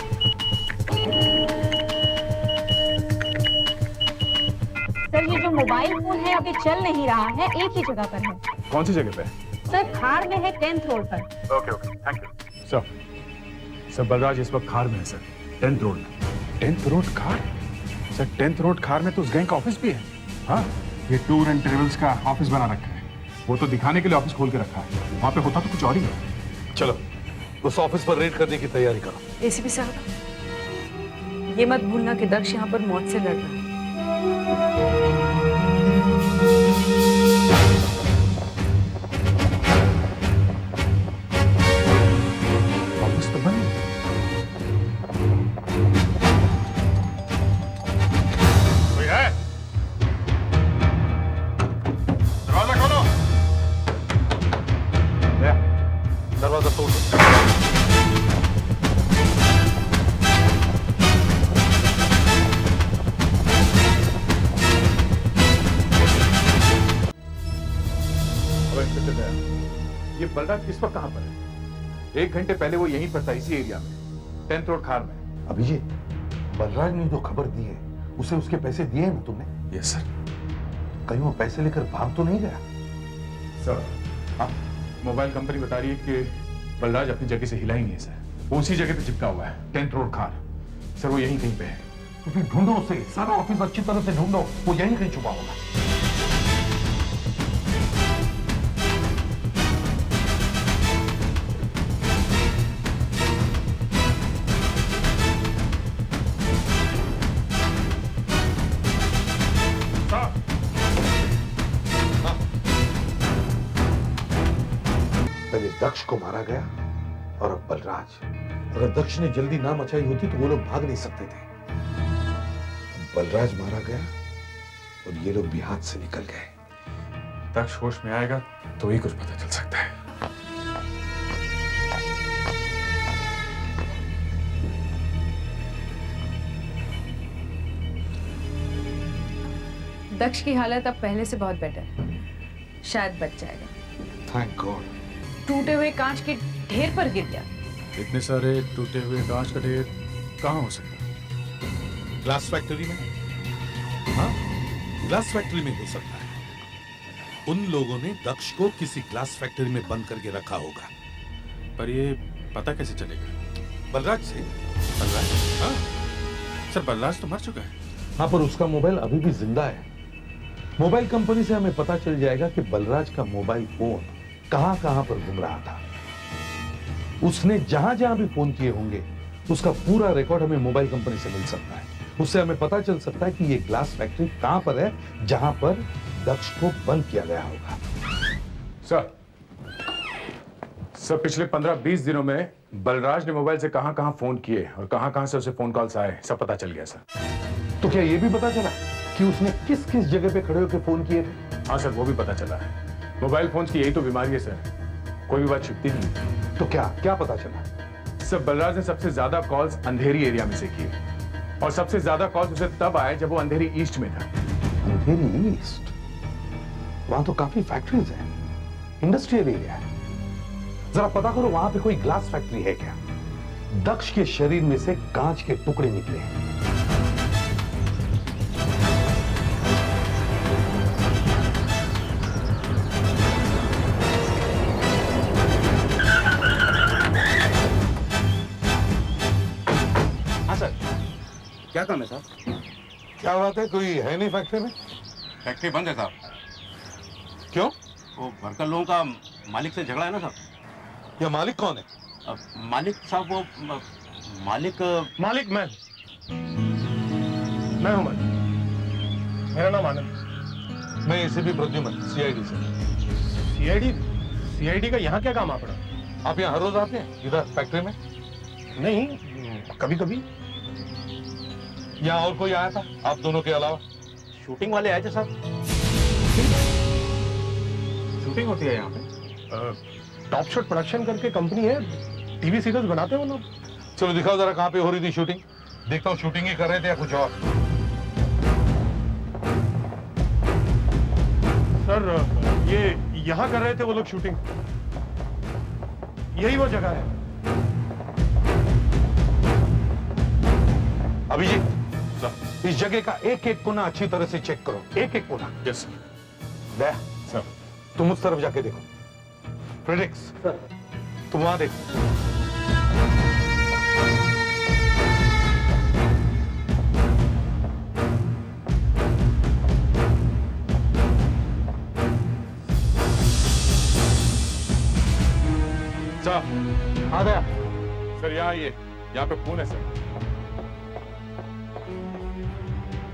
सर ये जो मोबाइल फोन है अभी चल नहीं रहा है, एक ही जगह पर है। कौन सी जगह पे? सर खार में है, 10th रोड पर। Okay, thank you. Sir Balraj इस वक्त खार में है sir, 10th road. 10th road खार? सर 10th रोड खार में तो उस गैंग का ऑफिस भी है। हाँ, ये टूर एंड ट्रेवल्स का ऑफिस बना रखा है। वो तो दिखाने के लिए ऑफिस खोल के रखा है, वहां पे होता तो कुछ और ही है। चलो उस ऑफिस पर रेड करने की तैयारी करो। एसीपी साहब, ये मत भूलना कि दक्ष यहाँ पर मौत से लड़ रहा है। ऑफिस तो बंद है। कोई है? दरवाजा खोलो। दरवाजा तोड़ दो। ये बलराज इस वक्त कहां पर है? 1 घंटे पहले वो यहीं पर था, इसी एरिया में, 10th रोड खार में। अभिजीत, बलराज ने जो खबर दी है उसे उसके पैसे दिए हैं ना तुमने? Yes sir. कहीं वो पैसे लेकर भाग तो नहीं गया? सर हाँ, मोबाइल कंपनी बता रही है कि बलराज अपनी जगह से हिला ही नहीं है सर। वो उसी जगह पे चिपका हुआ है, 10th रोड खार। सर वो यहीं कहीं पे है। तो फिर ढूंढो उसे, सारा ऑफिस अच्छी तरह से ढूंढो, वो यहीं कहीं छुपा होगा। पहले दक्ष को मारा गया और अब बलराज। अगर दक्ष ने जल्दी ना मचाई होती तो वो लोग भाग नहीं सकते थे। अब बलराज मारा गया और ये लोग भी हाथ से निकल गए। दक्ष होश में आएगा तो ही कुछ पता चल सकता है। दक्ष की हालत अब पहले से बहुत बेटर है, शायद बच जाएगा। Thank God. टूटे हुए कांच के ढेर पर गिर गया। इतने सारे टूटे हुए कांच का ढेर कहाँ हो सकता? ग्लास फैक्ट्री में? हाँ, ग्लास फैक्ट्री में हो सकता है। उन लोगों ने दक्ष को किसी ग्लास फैक्ट्री में बंद करके रखा होगा। पर ये पता कैसे चलेगा? बलराज से। बलराज? हाँ सर, बलराज तो मर चुका है। हाँ, पर उसका मोबाइल अभी भी जिंदा है। मोबाइल कंपनी से हमें पता चल जाएगा कि बलराज का मोबाइल फोन कहां कहां पर घूम रहा था। उसने जहां जहां भी फोन किए होंगे उसका पूरा रिकॉर्ड हमें मोबाइल कंपनी से मिल सकता है। उससे हमें पता चल सकता है कि ये ग्लास फैक्ट्री कहां पर है जहां पर दक्ष को बंद किया गया होगा। सर, पिछले 15-20 दिनों में बलराज ने मोबाइल से कहां कहां फोन किए और कहां कहां से उसे फोन कॉल्स आए, सब पता चल गया सर। तो क्या ये भी पता चला कि उसने किस किस जगह पे खड़े होकर फोन किए थे? हाँ सर, वो भी पता चला है। मोबाइल फोन की यही तो बीमारी है सर, कोई भी बात छिपती नहीं। तो क्या क्या पता चला? सर, बलराज ने सबसे ज्यादा कॉल्स अंधेरी एरिया में से किए और सबसे ज्यादा कॉल्स उसे तब आए जब वो अंधेरी ईस्ट में था। अंधेरी ईस्ट? वहां तो काफी फैक्ट्रीज हैं, इंडस्ट्रियल एरिया है। जरा पता करो वहां पे कोई ग्लास फैक्ट्री है क्या? दक्ष के शरीर में से कांच के टुकड़े निकले हैं। हाँ सर, क्या काम है साहब? क्या बात है, कोई है नहीं फैक्ट्री में? फैक्ट्री बंद है साहब। क्यों? वो वर्कर लोगों का मालिक से झगड़ा है ना साहब। ये मालिक कौन है? मालिक साहब वो मालिक मैं हूं मालिक। मेरा नाम आनंद। मैं एसीपी प्रद्युमन, सीआईडी से। सीआईडी का यहाँ क्या काम आपका? आप यहाँ हर रोज आते हैं इधर फैक्ट्री में? नहीं, कभी कभी। यहाँ और कोई आया था आप दोनों के अलावा? शूटिंग वाले आए थे साहब। शूटिंग होती है यहाँ पे? टॉप शॉट प्रोडक्शन करके कंपनी है, टीवी सीरियल्स बनाते हैं वो लोग। चलो दिखाओ जरा कहाँ पे हो रही थी शूटिंग। देखता हूँ शूटिंग ही कर रहे थे या कुछ और। सर, ये यहाँ कर रहे थे वो लोग शूटिंग। यही वो जगह है। अभिजीत, इस जगह का एक एक कोना अच्छी तरह से चेक करो, एक एक कोना। यस दया सर, तुम उस तरफ जाके देखो। फ्रेडिक्स सर, तुम वहां देखो। सर, आ गया सर, यहाँ पे खून है सर।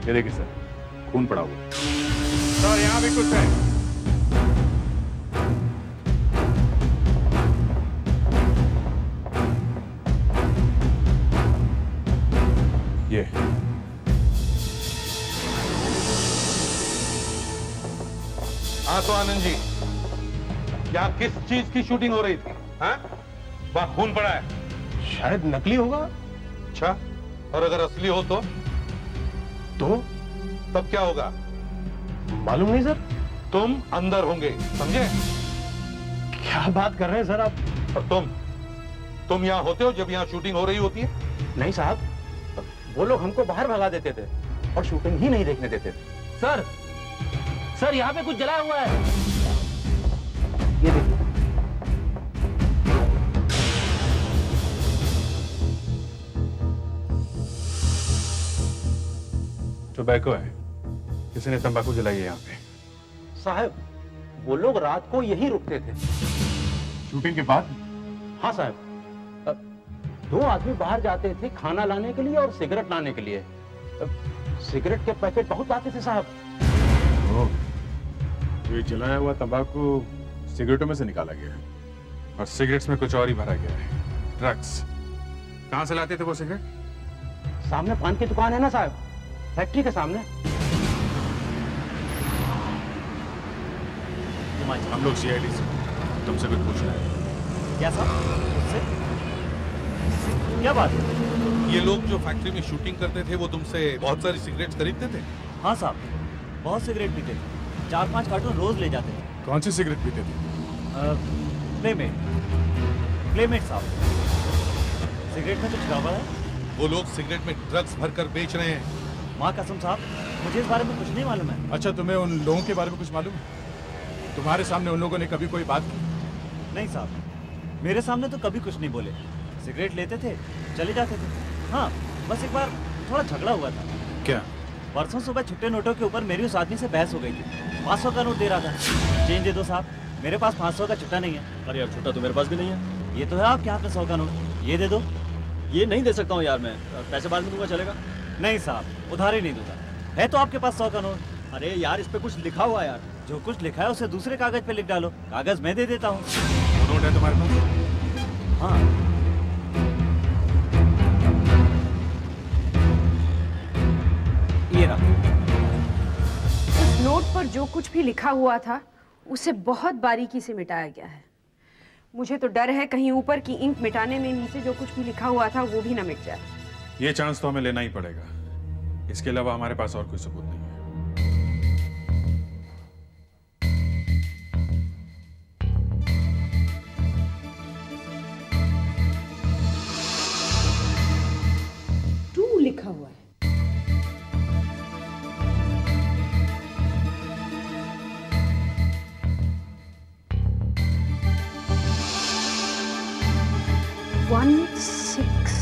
ये देखिए सर, खून पड़ा हुआ। सर, यहाँ भी कुछ है। ये हाँ तो आनंद जी, क्या किस चीज की शूटिंग हो रही थी? हाँ, वहां खून पड़ा है। शायद नकली होगा। अच्छा, और अगर असली हो तो तब क्या होगा? मालूम नहीं सर। तुम अंदर होंगे, समझे? क्या बात कर रहे हैं सर आप? और तुम यहाँ होते हो जब यहाँ शूटिंग हो रही होती है? नहीं साहब, वो लोग हमको बाहर भगा देते थे और शूटिंग ही नहीं देखने देते थे। सर यहाँ पे कुछ जला हुआ है। ये देखिए। टोबैको है, किसी ने तंबाकू जलाई है यहाँ पे। साहब, वो लोग रात को यही रुकते थे। शूटिंग के बाद? हाँ साहब, 2 आदमी बाहर जाते थे खाना लाने के लिए और सिगरेट लाने के लिए। सिगरेट के पैकेट बहुत आते थे साहब। ये जलाया हुआ तंबाकू सिगरेटों में से निकाला गया है और सिगरेट्स में कुछ और ही भरा गया है, ड्रग्स। कहाँ से लाते थे वो सिगरेट? सामने पान की दुकान है ना साहब, फैक्ट्री के सामने। हम लोग सीआईडी से तुमसे कुछ पूछना है। क्या साहब? क्या बात है? ये लोग जो फैक्ट्री में शूटिंग करते थे वो तुमसे बहुत सारी सिगरेट्स खरीदते थे? हाँ साहब, बहुत सिगरेट पीते थे, 4-5 कार्टून रोज ले जाते थे। कौन सी सिगरेट पीते थे? प्लेमेट साहब। सिगरेट में कुछ गड़बड़ है? वो लोग सिगरेट में ड्रग्स भरकर बेच रहे हैं। माँ कसम साहब, मुझे इस बारे में कुछ नहीं मालूम है। अच्छा, तुम्हें उन लोगों के बारे में कुछ मालूम है? तुम्हारे सामने उन लोगों ने कभी कोई बात की? नहीं साहब, मेरे सामने तो कभी कुछ नहीं बोले। सिगरेट लेते थे, चले जाते थे। हाँ, बस एक बार थोड़ा झगड़ा हुआ था। क्या? परसों सुबह छुट्टे नोटों के ऊपर मेरी उस आदमी से बहस हो गई थी। 500 का नोट दे रहा था। चेंज दे दो साहब, मेरे पास 500 का छुट्टा नहीं है। अरे यार, छुट्टा तो मेरे पास भी नहीं है। ये तो है आपके हाथ में 100 का नोट, ये दे दो। ये नहीं दे सकता हूँ यार, मैं पैसे बाद में दूंगा, चलेगा? नहीं साहब, उधार ही नहीं दूंगा। है तो आपके पास 100 का नोट। अरे यार, इस पे कुछ लिखा हुआ है यार। जो कुछ लिखा है उसे दूसरे कागज पे लिख डालो, कागज मैं दे देता हूँ। नोट है तुम्हारे पास? हाँ। ये रहा। उस नोट पर जो कुछ भी लिखा हुआ था उसे बहुत बारीकी से मिटाया गया है। मुझे तो डर है कहीं ऊपर की इंक मिटाने में नीचे जो कुछ भी लिखा हुआ था वो भी ना मिट जाए। ये चांस तो हमें लेना ही पड़ेगा। इसके अलावा हमारे पास और कोई सबूत नहीं है। टू लिखा हुआ है। One six.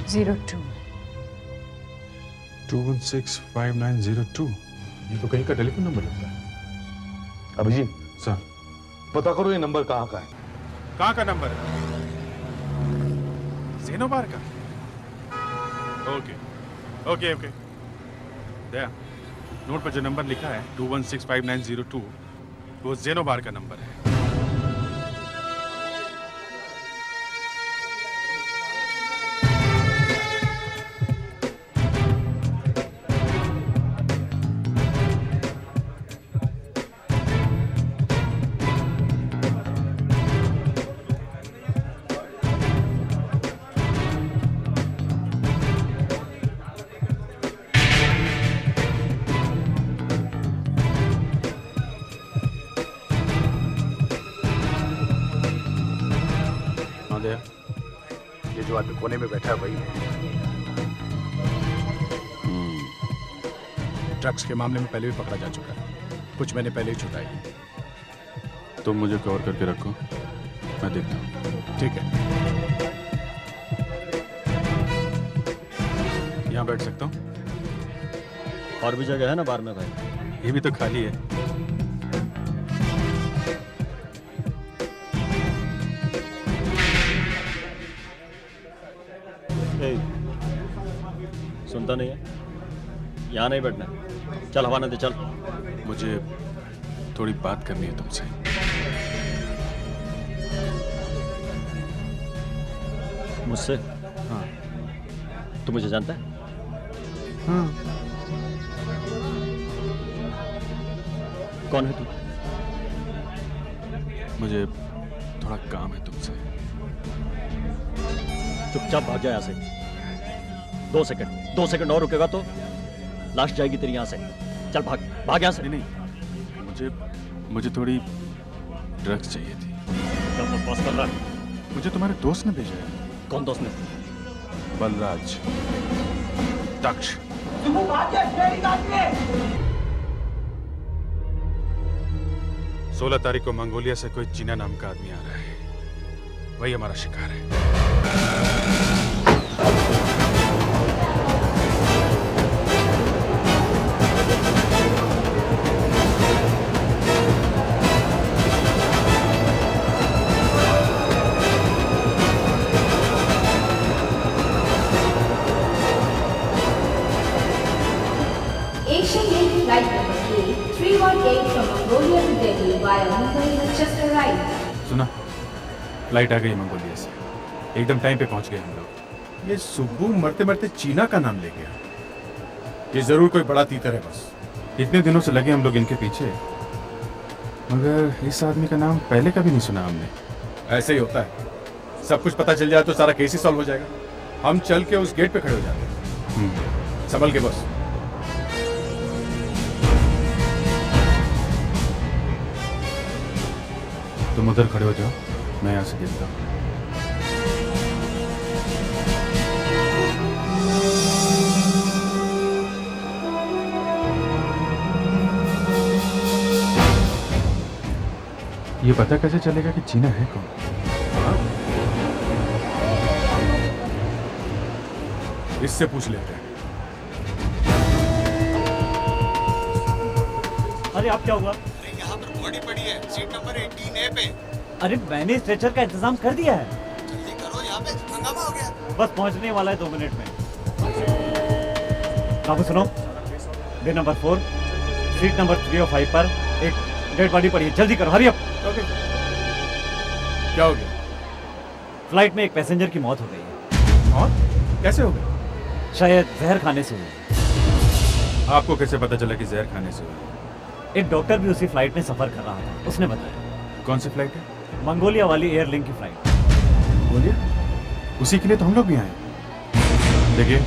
Zero two. 2165902। ये तो कहीं का टेलीफोन नंबर लगता है। अभिजीत सर, पता करो ये नंबर कहाँ का है। कहाँ का नंबर है? ज़ेनोबार का? Okay okay okay. Daya, note पर जो नंबर लिखा है 2165902 वो ज़ेनोबार का नंबर है। ये जो आदमी कोने में बैठा है वही है। ड्रग्स के मामले में पहले भी पकड़ा जा चुका है। कुछ महीने पहले ही छुटाई। तुम मुझे कवर करके रखो, मैं देखता हूँ। ठीक है, यहाँ बैठ सकता हूँ? और भी जगह है ना बार में भाई? ये भी तो खाली है। सुनता नहीं है? यहाँ नहीं बैठना। चल हवा न दे, चल। मुझे थोड़ी बात करनी है तुमसे। मुझसे? हाँ। तू मुझे जानता है? हाँ। कौन है तू? मुझे थोड़ा काम है तुमसे। चुपचाप भाग जा यहाँ से। 2 सेकंड और रुकेगा तो लाश जाएगी तेरी यहाँ से। चल भाग भाग यहाँ से। नहीं, मुझे थोड़ी ड्रग्स चाहिए थी। क्या बकवास कर रहा है? मुझे तुम्हारे दोस्त ने भेजा है। कौन दोस्त ने? बलराज, दक्ष। 16 तारीख को मंगोलिया से कोई चीना नाम का आदमी आ रहा है। वही हमारा शिकार है। Asian Link flight number A318 from Mongolia to Delhi via Mumbai has just arrived. सुना, फ्लाइट आ गई मंगोलिया से। एकदम टाइम पे पहुंच गए हम लोग। ये सुब्बू मरते मरते चीना का नाम ले गया। ये जरूर कोई बड़ा तीतर है बस। इतने दिनों से लगे हम लोग इनके पीछे, मगर इस आदमी का नाम पहले कभी नहीं सुना हमने। ऐसे ही होता है, सब कुछ पता चल जाए तो सारा केस ही सॉल्व हो जाएगा। हम चल के उस गेट पे खड़े हो जाते हैं। संभल के बस। तुम उधर खड़े हो जाओ, मैं यहां से देखता हूं। ये पता कैसे चलेगा कि चीना है कौन? इससे पूछ लेते हैं। अरे आप क्या हुआ? अरे यहाँ पर बॉडी पड़ी है, सीट नंबर 18A पे। अरे मैंने स्ट्रेचर का इंतजाम कर दिया है। जल्दी करो, यहाँ पे हंगामा हो गया। बस पहुंचने वाला है 2 मिनट में। बाबू सुनो, बे नंबर 4 सीट नंबर 305 पर एक डेड बॉडी पड़ी है। जल्दी करो, हरी अप। क्या हो गया? फ्लाइट में एक पैसेंजर की मौत हो गई है। और कैसे हो गई? शायद जहर खाने से हुई। आपको कैसे पता चला कि जहर खाने से हुई? एक डॉक्टर भी उसी फ्लाइट में सफर कर रहा था, उसने बताया। कौन सी फ्लाइट है? मंगोलिया वाली एयरलिंक की फ्लाइट। बोलिए, उसी के लिए तो हम लोग भी आए। देखिए,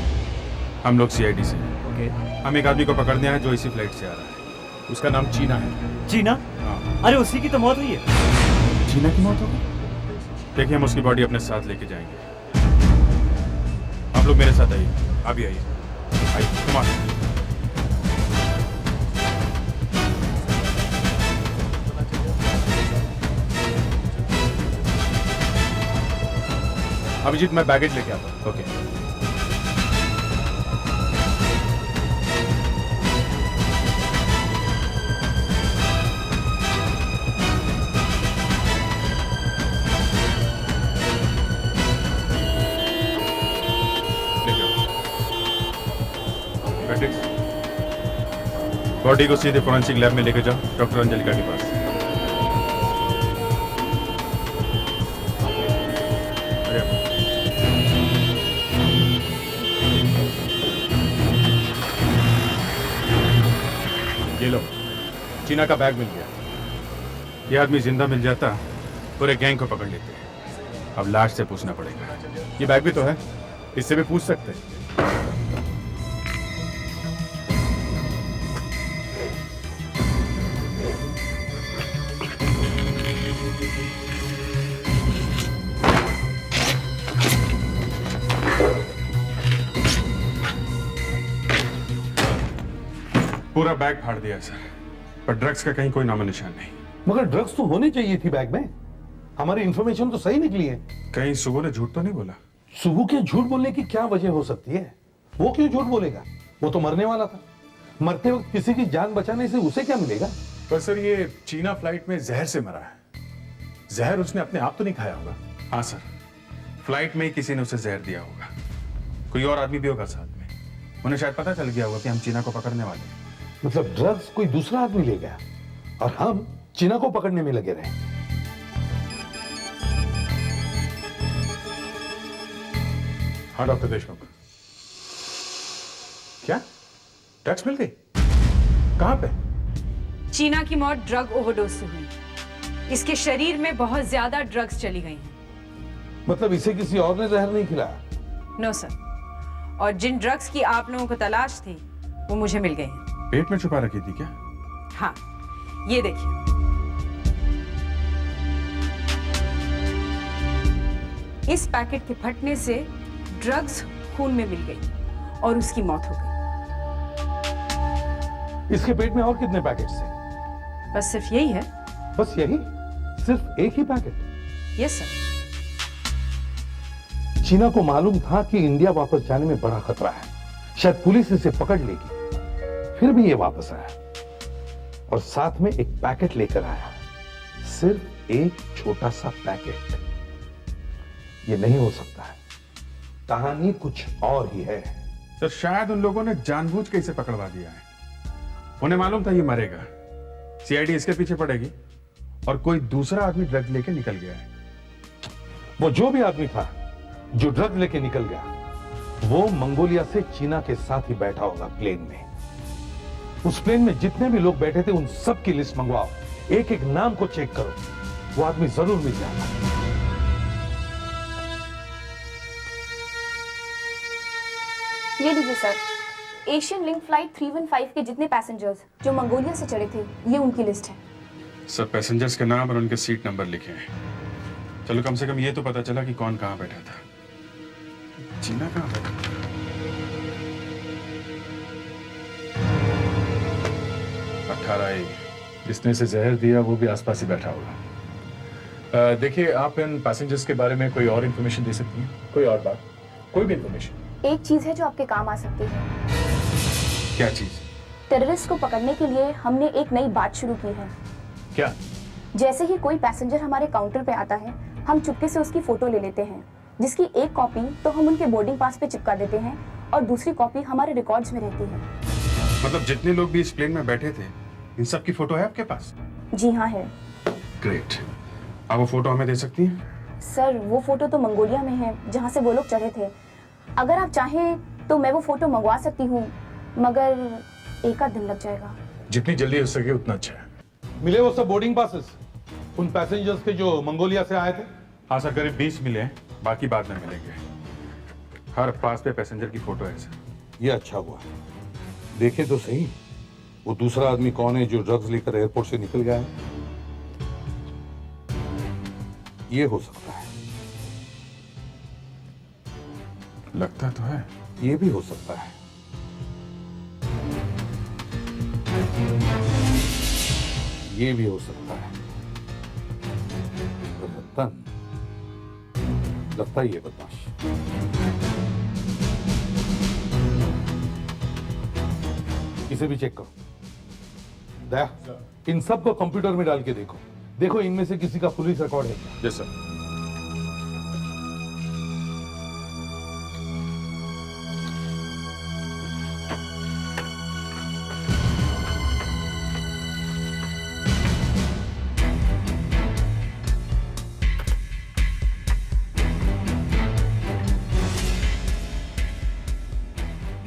हम लोग CID से हैं। ओके। हम एक आदमी को पकड़ने आए जो इसी फ्लाइट से आ रहा है। उसका नाम चीना है। चीना? हाँ। अरे उसी की तो मौत हुई है। चीना की मौत हो गई? देखिए, हम उसकी बॉडी अपने साथ लेके जाएंगे। आप लोग मेरे साथ आइए, अभी आइए। आइए, कम ऑन। अभिजीत, मैं बैगेज लेके आता हूँ। ओके। बॉडी को सीधे फोरेंसिक लैब में लेके जाओ, डॉक्टर अंजलिका के पास। ये लो, चीना का बैग मिल गया। ये आदमी जिंदा मिल जाता, पूरे गैंग को पकड़ लेते। अब लाश से पूछना पड़ेगा। ये बैग भी तो है, इससे भी पूछ सकते हैं। पूरा बैग फाड़ दिया सर, पर ड्रग्स का कहीं कोई नामो निशान नहीं। मगर ड्रग्स तो होनी चाहिए थी बैग में। हमारी इंफॉर्मेशन तो सही निकली है। कहीं सुबह ने झूठ तो नहीं बोला? सुबह के झूठ बोलने की क्या वजह हो सकती है? वो क्यों झूठ बोलेगा? वो तो मरने वाला था। मरते वक्त किसी की जान बचाने से उसे क्या मिलेगा? पर सर, ये चीना फ्लाइट में जहर से मरा है। जहर उसने अपने आप तो नहीं खाया होगा? हाँ सर, फ्लाइट में ही किसी ने उसे जहर दिया होगा। कोई और आदमी भी होगा साथ में। उन्हें शायद पता चल गया होगा कि हम चीना को पकड़ने वाले हैं। मतलब ड्रग्स कोई दूसरा आदमी ले गया और हम चीना को पकड़ने में लगे रहे। हाँ डॉक्टर देशमुख, क्या ड्रग्स मिल गई? कहां पे? चीना की मौत ड्रग ओवरडोज से हुई। इसके शरीर में बहुत ज्यादा ड्रग्स चली गई हैं। मतलब इसे किसी और ने जहर नहीं खिलाया? नो सर, और जिन ड्रग्स की आप लोगों को तलाश थी वो मुझे मिल गए हैं। पेट में छुपा रखी थी क्या? हाँ, ये देखिए। इस पैकेट के फटने से ड्रग्स खून में मिल गई और उसकी मौत हो गई। इसके पेट में और कितने पैकेट्स थे? बस सिर्फ यही है। बस यही? सिर्फ एक ही पैकेट? Yes sir. चीना को मालूम था कि इंडिया वापस जाने में बड़ा खतरा है, शायद पुलिस इसे पकड़ लेगी, फिर भी ये वापस आया और साथ में एक पैकेट लेकर आया। सिर्फ एक छोटा सा पैकेट। ये नहीं हो सकता है, कहानी कुछ और ही है। सर, शायद उन लोगों ने जानबूझ के इसे पकड़वा दिया है। उन्हें मालूम था ये मरेगा, CID इसके पीछे पड़ेगी और कोई दूसरा आदमी ड्रग लेके निकल गया है। वो जो भी आदमी था जो ड्रग लेके निकल गया वो मंगोलिया से चीना के साथ ही बैठा होगा प्लेन में। उस प्लेन में जितने भी लोग बैठे थे उन सब की लिस्ट मंगवाओ, एक एक नाम को चेक करो, वो आदमी जरूर मिल जाएगा। ये लीजिए सर, एशियन लिंक फ्लाइट 315 के जितने पैसेंजर्स जो मंगोलिया से चढ़े थे ये उनकी लिस्ट है। सब पैसेंजर्स के नाम और उनके सीट नंबर लिखे हैं। चलो कम से कम ये तो पता चला कि कौन कहाँ बैठा था। चीना कहाँ बैठा? 18A। जिसने इसे जहर दिया वो भी आसपास ही बैठा होगा। देखिए, आप इन पैसेंजर्स के बारे में कोई और इन्फॉर्मेशन दे सकती हैं? कोई और बात, कोई भी इन्फॉर्मेशन? एक चीज है जो आपके काम आ सकती है। क्या चीज? टेररिस्ट को पकड़ने के लिए हमने एक नई बात शुरू की है। क्या? जैसे ही कोई पैसेंजर हमारे काउंटर पे आता है हम चुपके से उसकी फोटो ले लेते हैं, जिसकी एक कॉपी तो हम उनके बोर्डिंग पास पे चिपका देते हैं और दूसरी कॉपी हमारे रिकॉर्ड्स में रहती है। मतलब जितने लोग भी इस प्लेन में बैठे थे इन सब की फोटो है आपके पास? जी हाँ है। ग्रेट। आप वो फोटो हमें दे सकती हैं? सर वो फोटो तो मंगोलिया में है जहाँ से वो लोग चढ़े थे। अगर आप चाहें तो मैं वो फोटो मंगवा सकती हूँ, मगर एक आध दिन लग जाएगा। जितनी जल्दी हो सके उतना अच्छा है। मिले वो सब बोर्डिंग पासेस उन पैसेंजर्स के जो मंगोलिया से आए थे? हाँ सर, करीब 20 मिले हैं, बाकी बाद में मिलेंगे। हर पास पे पैसेंजर की फोटो है सर। ये अच्छा हुआ, देखे तो सही वो दूसरा आदमी कौन है जो ड्रग्स लेकर एयरपोर्ट से निकल गया है। ये हो सकता है, लगता तो है। ये भी हो सकता है। ये भी हो सकता है। रतन लगता है ये बदमाश। इसे भी चेक करो। दया, इन सब को कंप्यूटर में डाल के देखो, देखो इनमें से किसी का पुलिस रिकॉर्ड है क्या? Yes sir.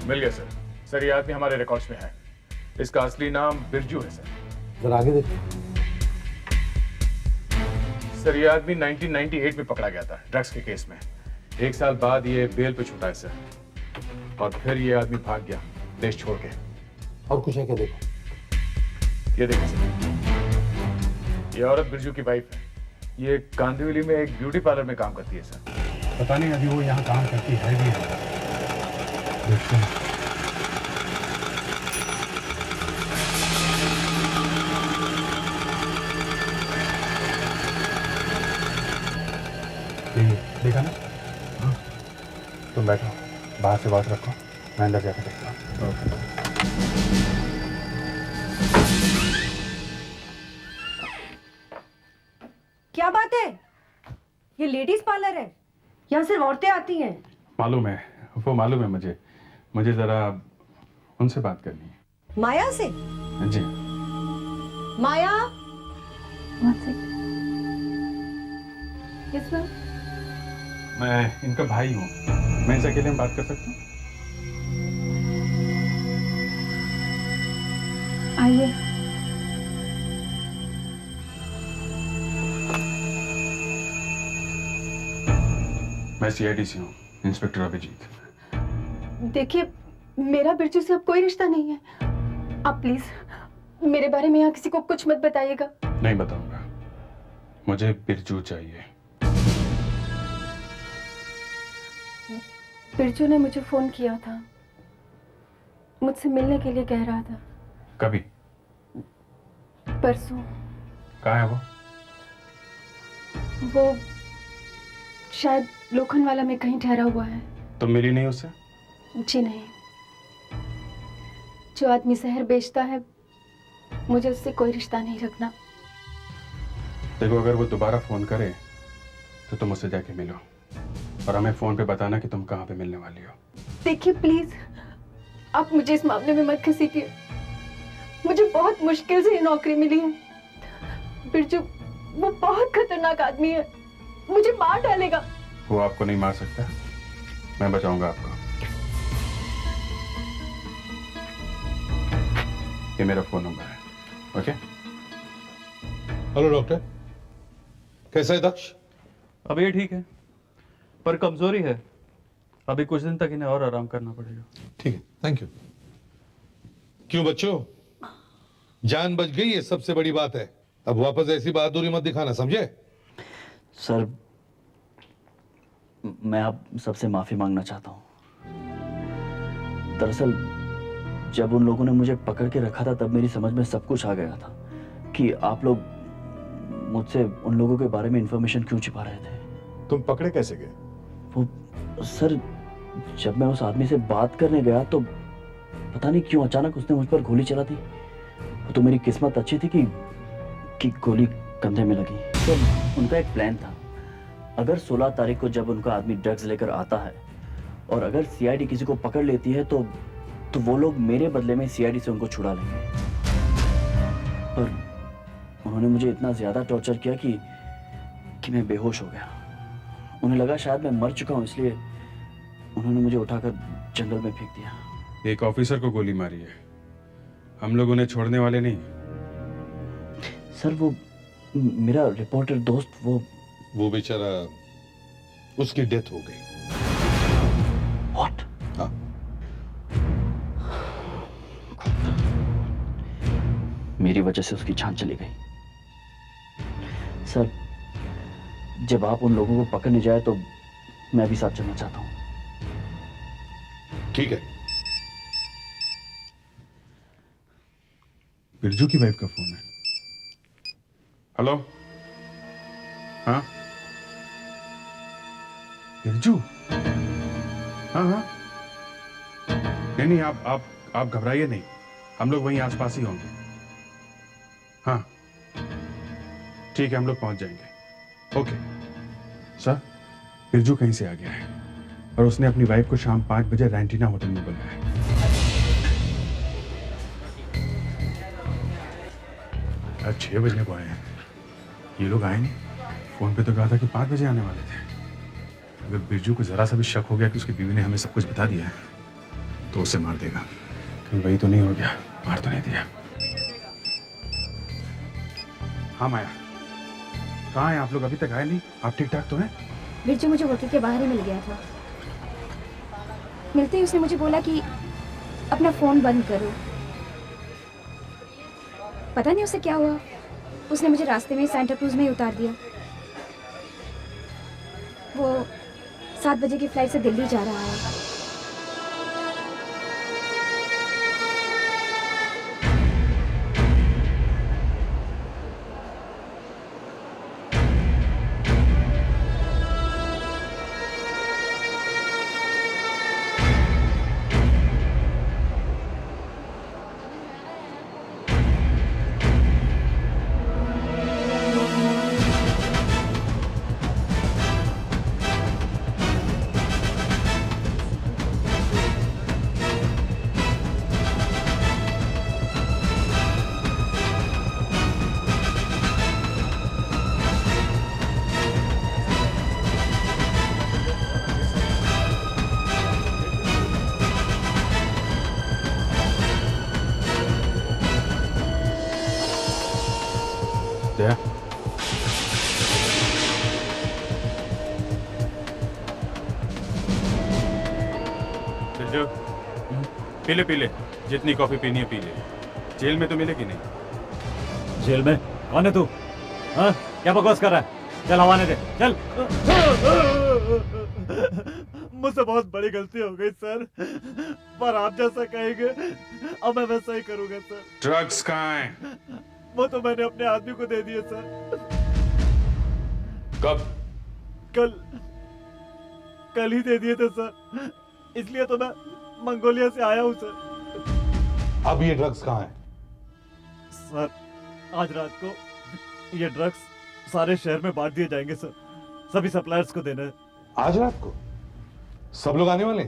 मिल गया सर। सर ये आदमी हमारे रिकॉर्ड्स में है। इसका असली नाम बिरजू है सर। जरा आगे देखो। सर ये आदमी 1998 में पकड़ा गया था ड्रग्स के केस में। 1 साल बाद ये बेल पे छूटा है सर, और फिर ये आदमी भाग गया देश छोड़ के। और कुछ है क्या? देखो। ये देखिए सर, ये औरत बिरजू की वाइफ है। ये कांदिवली में एक ब्यूटी पार्लर में काम करती है सर। पता नहीं अभी वो यहाँ काम करती है भी है। देखा ना? तुम बैठो, बाहर से बात रखो, मैं अंदर जाकर देखता हूँ। क्या बात है? ये लेडीज पार्लर है, यहाँ सिर्फ औरतें आती हैं। मालूम है, वो मालूम है मुझे जरा उनसे बात करनी है। माया से? जी। माया? Yes ma'am. मैं इनका भाई हूँ, मैं इनसे अकेले में बात कर सकता हूँ? आइए। मैं CID से हूँ, इंस्पेक्टर अभिजीत। देखिए, मेरा बिरजू से अब कोई रिश्ता नहीं है। आप प्लीज मेरे बारे में यहाँ किसी को कुछ मत बताइएगा। नहीं बताऊंगा, मुझे बिरजू चाहिए। बिरजू ने मुझे फोन किया था, मुझसे मिलने के लिए कह रहा था। कभी? परसों। कहाँ है वो? वो शायद लोखंडवाला में कहीं ठहरा हुआ है। तुम मिली नहीं उससे? जी नहीं। जो आदमी जहर बेचता है मुझे उससे कोई रिश्ता नहीं रखना। देखो, अगर वो दोबारा फोन करे तो तुम उससे जाके मिलो और हमें फोन पे बताना कि तुम कहाँ पे मिलने वाली हो। देखिए प्लीज, आप मुझे इस मामले में मत घसीटिए। मुझे बहुत मुश्किल से ये नौकरी मिली है। बिरजू वो बहुत खतरनाक आदमी है, मुझे मार डालेगा। वो आपको नहीं मार सकता, मैं बचाऊंगा आपको। ये मेरा फोन नंबर है, ओके? हेलो डॉक्टर, कैसा है दक्ष? अभी ये ठीक है, पर कमजोरी है। अभी कुछ दिन तक इन्हें और आराम करना पड़ेगा। ठीक है, थैंक यू। क्यों बच्चों, जान बच गई है, सबसे बड़ी बात है। अब वापस ऐसी बहादुरी मत दिखाना, समझे? सर, मैं आप सबसे माफी मांगना चाहता हूँ। दरअसल जब उन लोगों ने मुझे पकड़ के रखा था तब मेरी समझ में सब कुछ आ गया था कि आप लोग मुझसे उन लोगों के बारे में इंफॉर्मेशन क्यों छिपा रहे थे। तुम पकड़े कैसे गए? वो सर, जब मैं उस आदमी से बात करने गया तो पता नहीं क्यों अचानक उसने मुझ पर गोली चला दी। वो तो मेरी किस्मत अच्छी थी कि गोली कंधे में लगी। तो उनका एक प्लान था, अगर 16 तारीख को जब उनका आदमी ड्रग्स लेकर आता है और अगर सीआईडी किसी को पकड़ लेती है तो वो लोग मेरे बदले में सीआईडी से उनको छुड़ा लेंगे। पर उन्होंने मुझे इतना ज्यादा टॉर्चर किया कि मैं बेहोश हो गया। उन्हें लगा शायद मैं मर चुका हूं, इसलिए उन्होंने मुझे उठाकर जंगल में फेंक दिया। एक ऑफिसर को गोली मारी है, हम लोग उन्हें छोड़ने वाले नहीं। सर, वो मेरा रिपोर्टर दोस्त, वो बेचारा, उसकी डेथ हो गई। What? हाँ। मेरी वजह से उसकी जान चली गई। सर, जब आप उन लोगों को पकड़ने जाए तो मैं भी साथ चलना चाहता हूं। ठीक है। बिरजू की वाइफ का फोन है। हेलो, हाँ बिरजू? हाँ हाँ, नहीं आप घबराइए नहीं, हम लोग वहीं आसपास ही होंगे। हाँ ठीक है, हम लोग पहुंच जाएंगे। ओके सर, बिरजू कहीं से आ गया है और उसने अपनी वाइफ को शाम 5 बजे रैंटीना होटल में बुलाया है। आज 6 बजने को आए हैं, ये लोग आए नहीं। फोन पे तो कहा था कि 5 बजे आने वाले थे। अगर बिरजू को जरा सा भी शक हो गया कि उसकी बीवी ने हमें सब कुछ बता दिया है तो उसे मार देगा। कहीं वही तो नहीं हो गया, मार तो नहीं दिया। हाँ माया, कहाँ हैं आप लोग? अभी तक आए नहीं। आप ठीक ठाक तो हैं? बिरजू मुझे होटल के बाहर ही मिल गया था। मिलते ही उसने मुझे बोला कि अपना फोन बंद करो। पता नहीं उसे क्या हुआ, उसने मुझे रास्ते में सेंटा क्रूज में ही उतार दिया। वो 7 बजे की फ्लाइट से दिल्ली जा रहा है। दया, बिरजू पी ले, जितनी कॉफी पीनी है पी ले। जेल में तो मिलेगी नहीं। जेल में? कौन है तू? हाँ, क्या बकवास कर रहा है? चल हवाने दे, चल। मुझसे बहुत बड़ी गलती हो गई सर, पर आप जैसा कहेंगे अब मैं वैसा ही करूंगा सर। ड्रग्स कहाँ हैं? वो तो मैंने अपने आदमी को दे दिए सर। कब? कल ही दे दिए थे सर, इसलिए तो मैं मंगोलिया से आया हूँ सर। अब ये ड्रग्स कहाँ हैं? सर, आज रात को ये ड्रग्स सारे शहर में बांट दिए जाएंगे सर, सभी सप्लायर्स को देना है। आज रात को सब लोग आने वाले?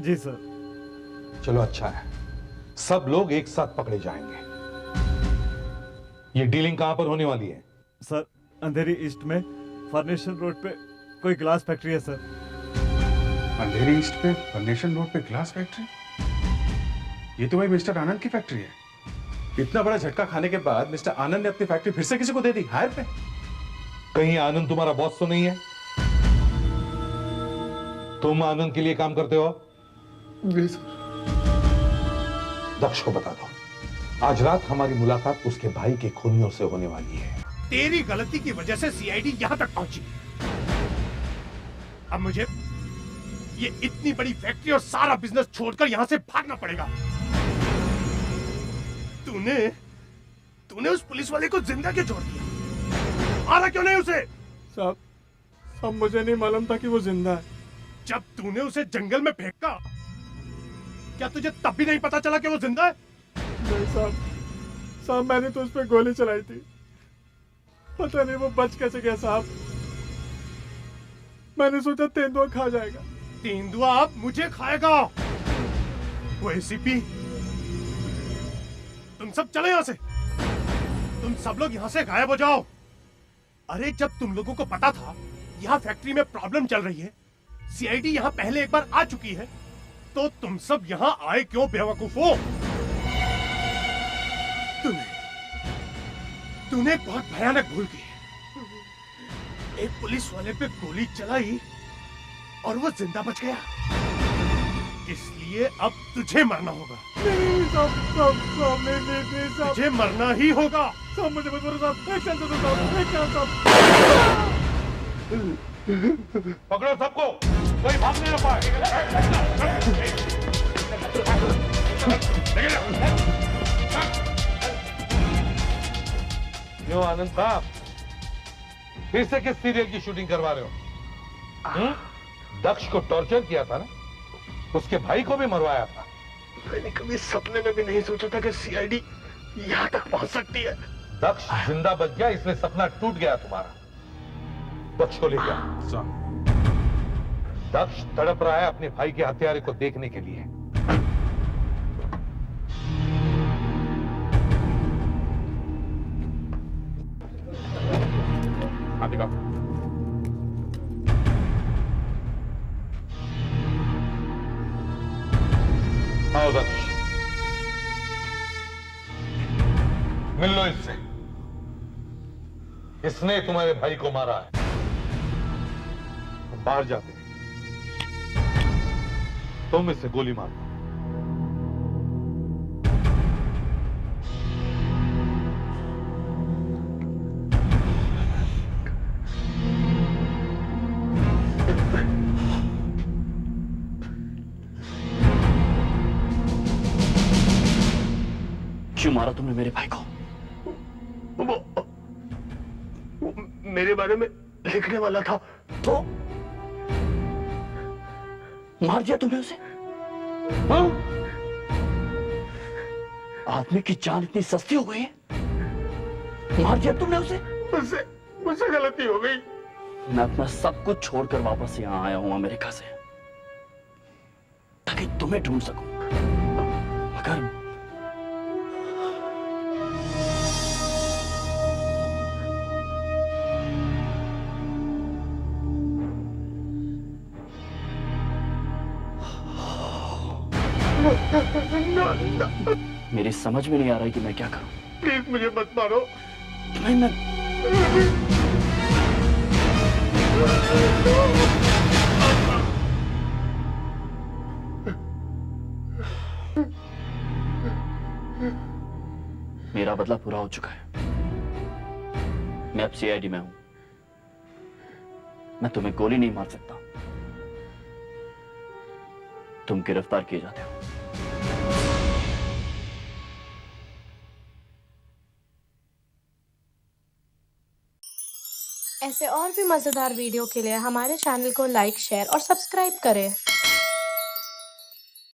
जी सर। चलो अच्छा है, सब लोग एक साथ पकड़े जाएंगे। ये डीलिंग कहां पर होने वाली है? सर, अंधेरी ईस्ट में फर्नेशन रोड पे कोई ग्लास फैक्ट्री है सर। अंधेरी ईस्ट पे फर्नेशन रोड पे ग्लास फैक्ट्री? ये तो भाई मिस्टर आनंद की फैक्ट्री है। इतना बड़ा झटका खाने के बाद मिस्टर आनंद ने अपनी फैक्ट्री फिर से किसी को दे दी हायर पे। कहीं आनंद तुम्हारा बॉस तो नहीं है? तुम आनंद के लिए काम करते हो? जी सर। दक्ष को बता दो आज रात हमारी मुलाकात उसके भाई के खूनियों से होने वाली है। तेरी गलती की वजह से सीआईडी यहां तक पहुंची। अब मुझे ये इतनी बड़ी फैक्ट्री और सारा बिजनेस छोड़कर यहां से भागना पड़ेगा। तूने उस पुलिस वाले को जिंदा क्यों छोड़ दिया? मारा क्यों नहीं उसे? साहब मुझे नहीं मालूम था कि वो जिंदा है। जब तूने उसे जंगल में फेंका क्या तुझे तब भी नहीं पता चला कि वो जिंदा है? नहीं साहब मैंने तो उस पर गोली चलाई थी। पता नहीं वो बच कैसे गया साहब। मैंने सोचा तेंदुआ खा जाएगा। तेंदुआ अब मुझे खाएगा। वो एसीपी, तुम सब चले यहां से। तुम सब लोग यहां से गायब हो जाओ। अरे जब तुम लोगों को पता था यहाँ फैक्ट्री में प्रॉब्लम चल रही है, सीआईडी यहाँ पहले एक बार आ चुकी है, तो तुम सब यहाँ आए क्यों बेवकूफो? तूने बहुत भयानक भूल की है। एक पुलिस वाले पे गोली चलाई और वो जिंदा बच गया, इसलिए अब तुझे मरना होगा। नहीं साहब तुझे मरना ही होगा। साहब मुझे मत मारो साहब। एक चांस दो साहब, एक चांस साहब। पकड़ो सबको, कोई भागने ना पाए। क्यों आनंद साहब फिर से किस सीरियल की शूटिंग करवा रहे हो? दक्ष को टॉर्चर किया था ना, उसके भाई को भी मरवाया था। मैंने कभी सपने में भी नहीं सोचा था कि सीआईडी यहाँ तक पहुंच सकती है। दक्ष जिंदा बच गया, इसमें सपना टूट गया तुम्हारा। दक्ष को लेकर दक्ष तड़प रहा है अपने भाई के हत्यारे को देखने के लिए। दिखा। आओ दक्ष, मिल लो इससे। इसने तुम्हारे भाई को मारा है। बाहर जाते तुम इसे गोली मारो। क्यों मारा तुमने मेरे भाई को? वो मेरे बारे में लिखने वाला था तो मार दिया तुमने उसे? हाँ? आदमी की जान इतनी सस्ती हो गई है? मार दिया तुमने उसे? मुझसे गलती हो गई। मैं अपना सब कुछ छोड़कर वापस यहां आया हूं अमेरिका से, ताकि तुम्हें ढूंढ सकूं। मगर मेरी समझ में नहीं आ रहा है कि मैं क्या करूं। प्लीज मुझे मत मारो। नहीं मैं मेरा बदला पूरा हो चुका है। मैं अब सीआईडी में हूं। मैं तुम्हें गोली नहीं मार सकता। तुम गिरफ्तार किए जाते हो। ऐसे और भी मजेदार वीडियो के लिए हमारे चैनल को लाइक, शेयर और सब्सक्राइब करें।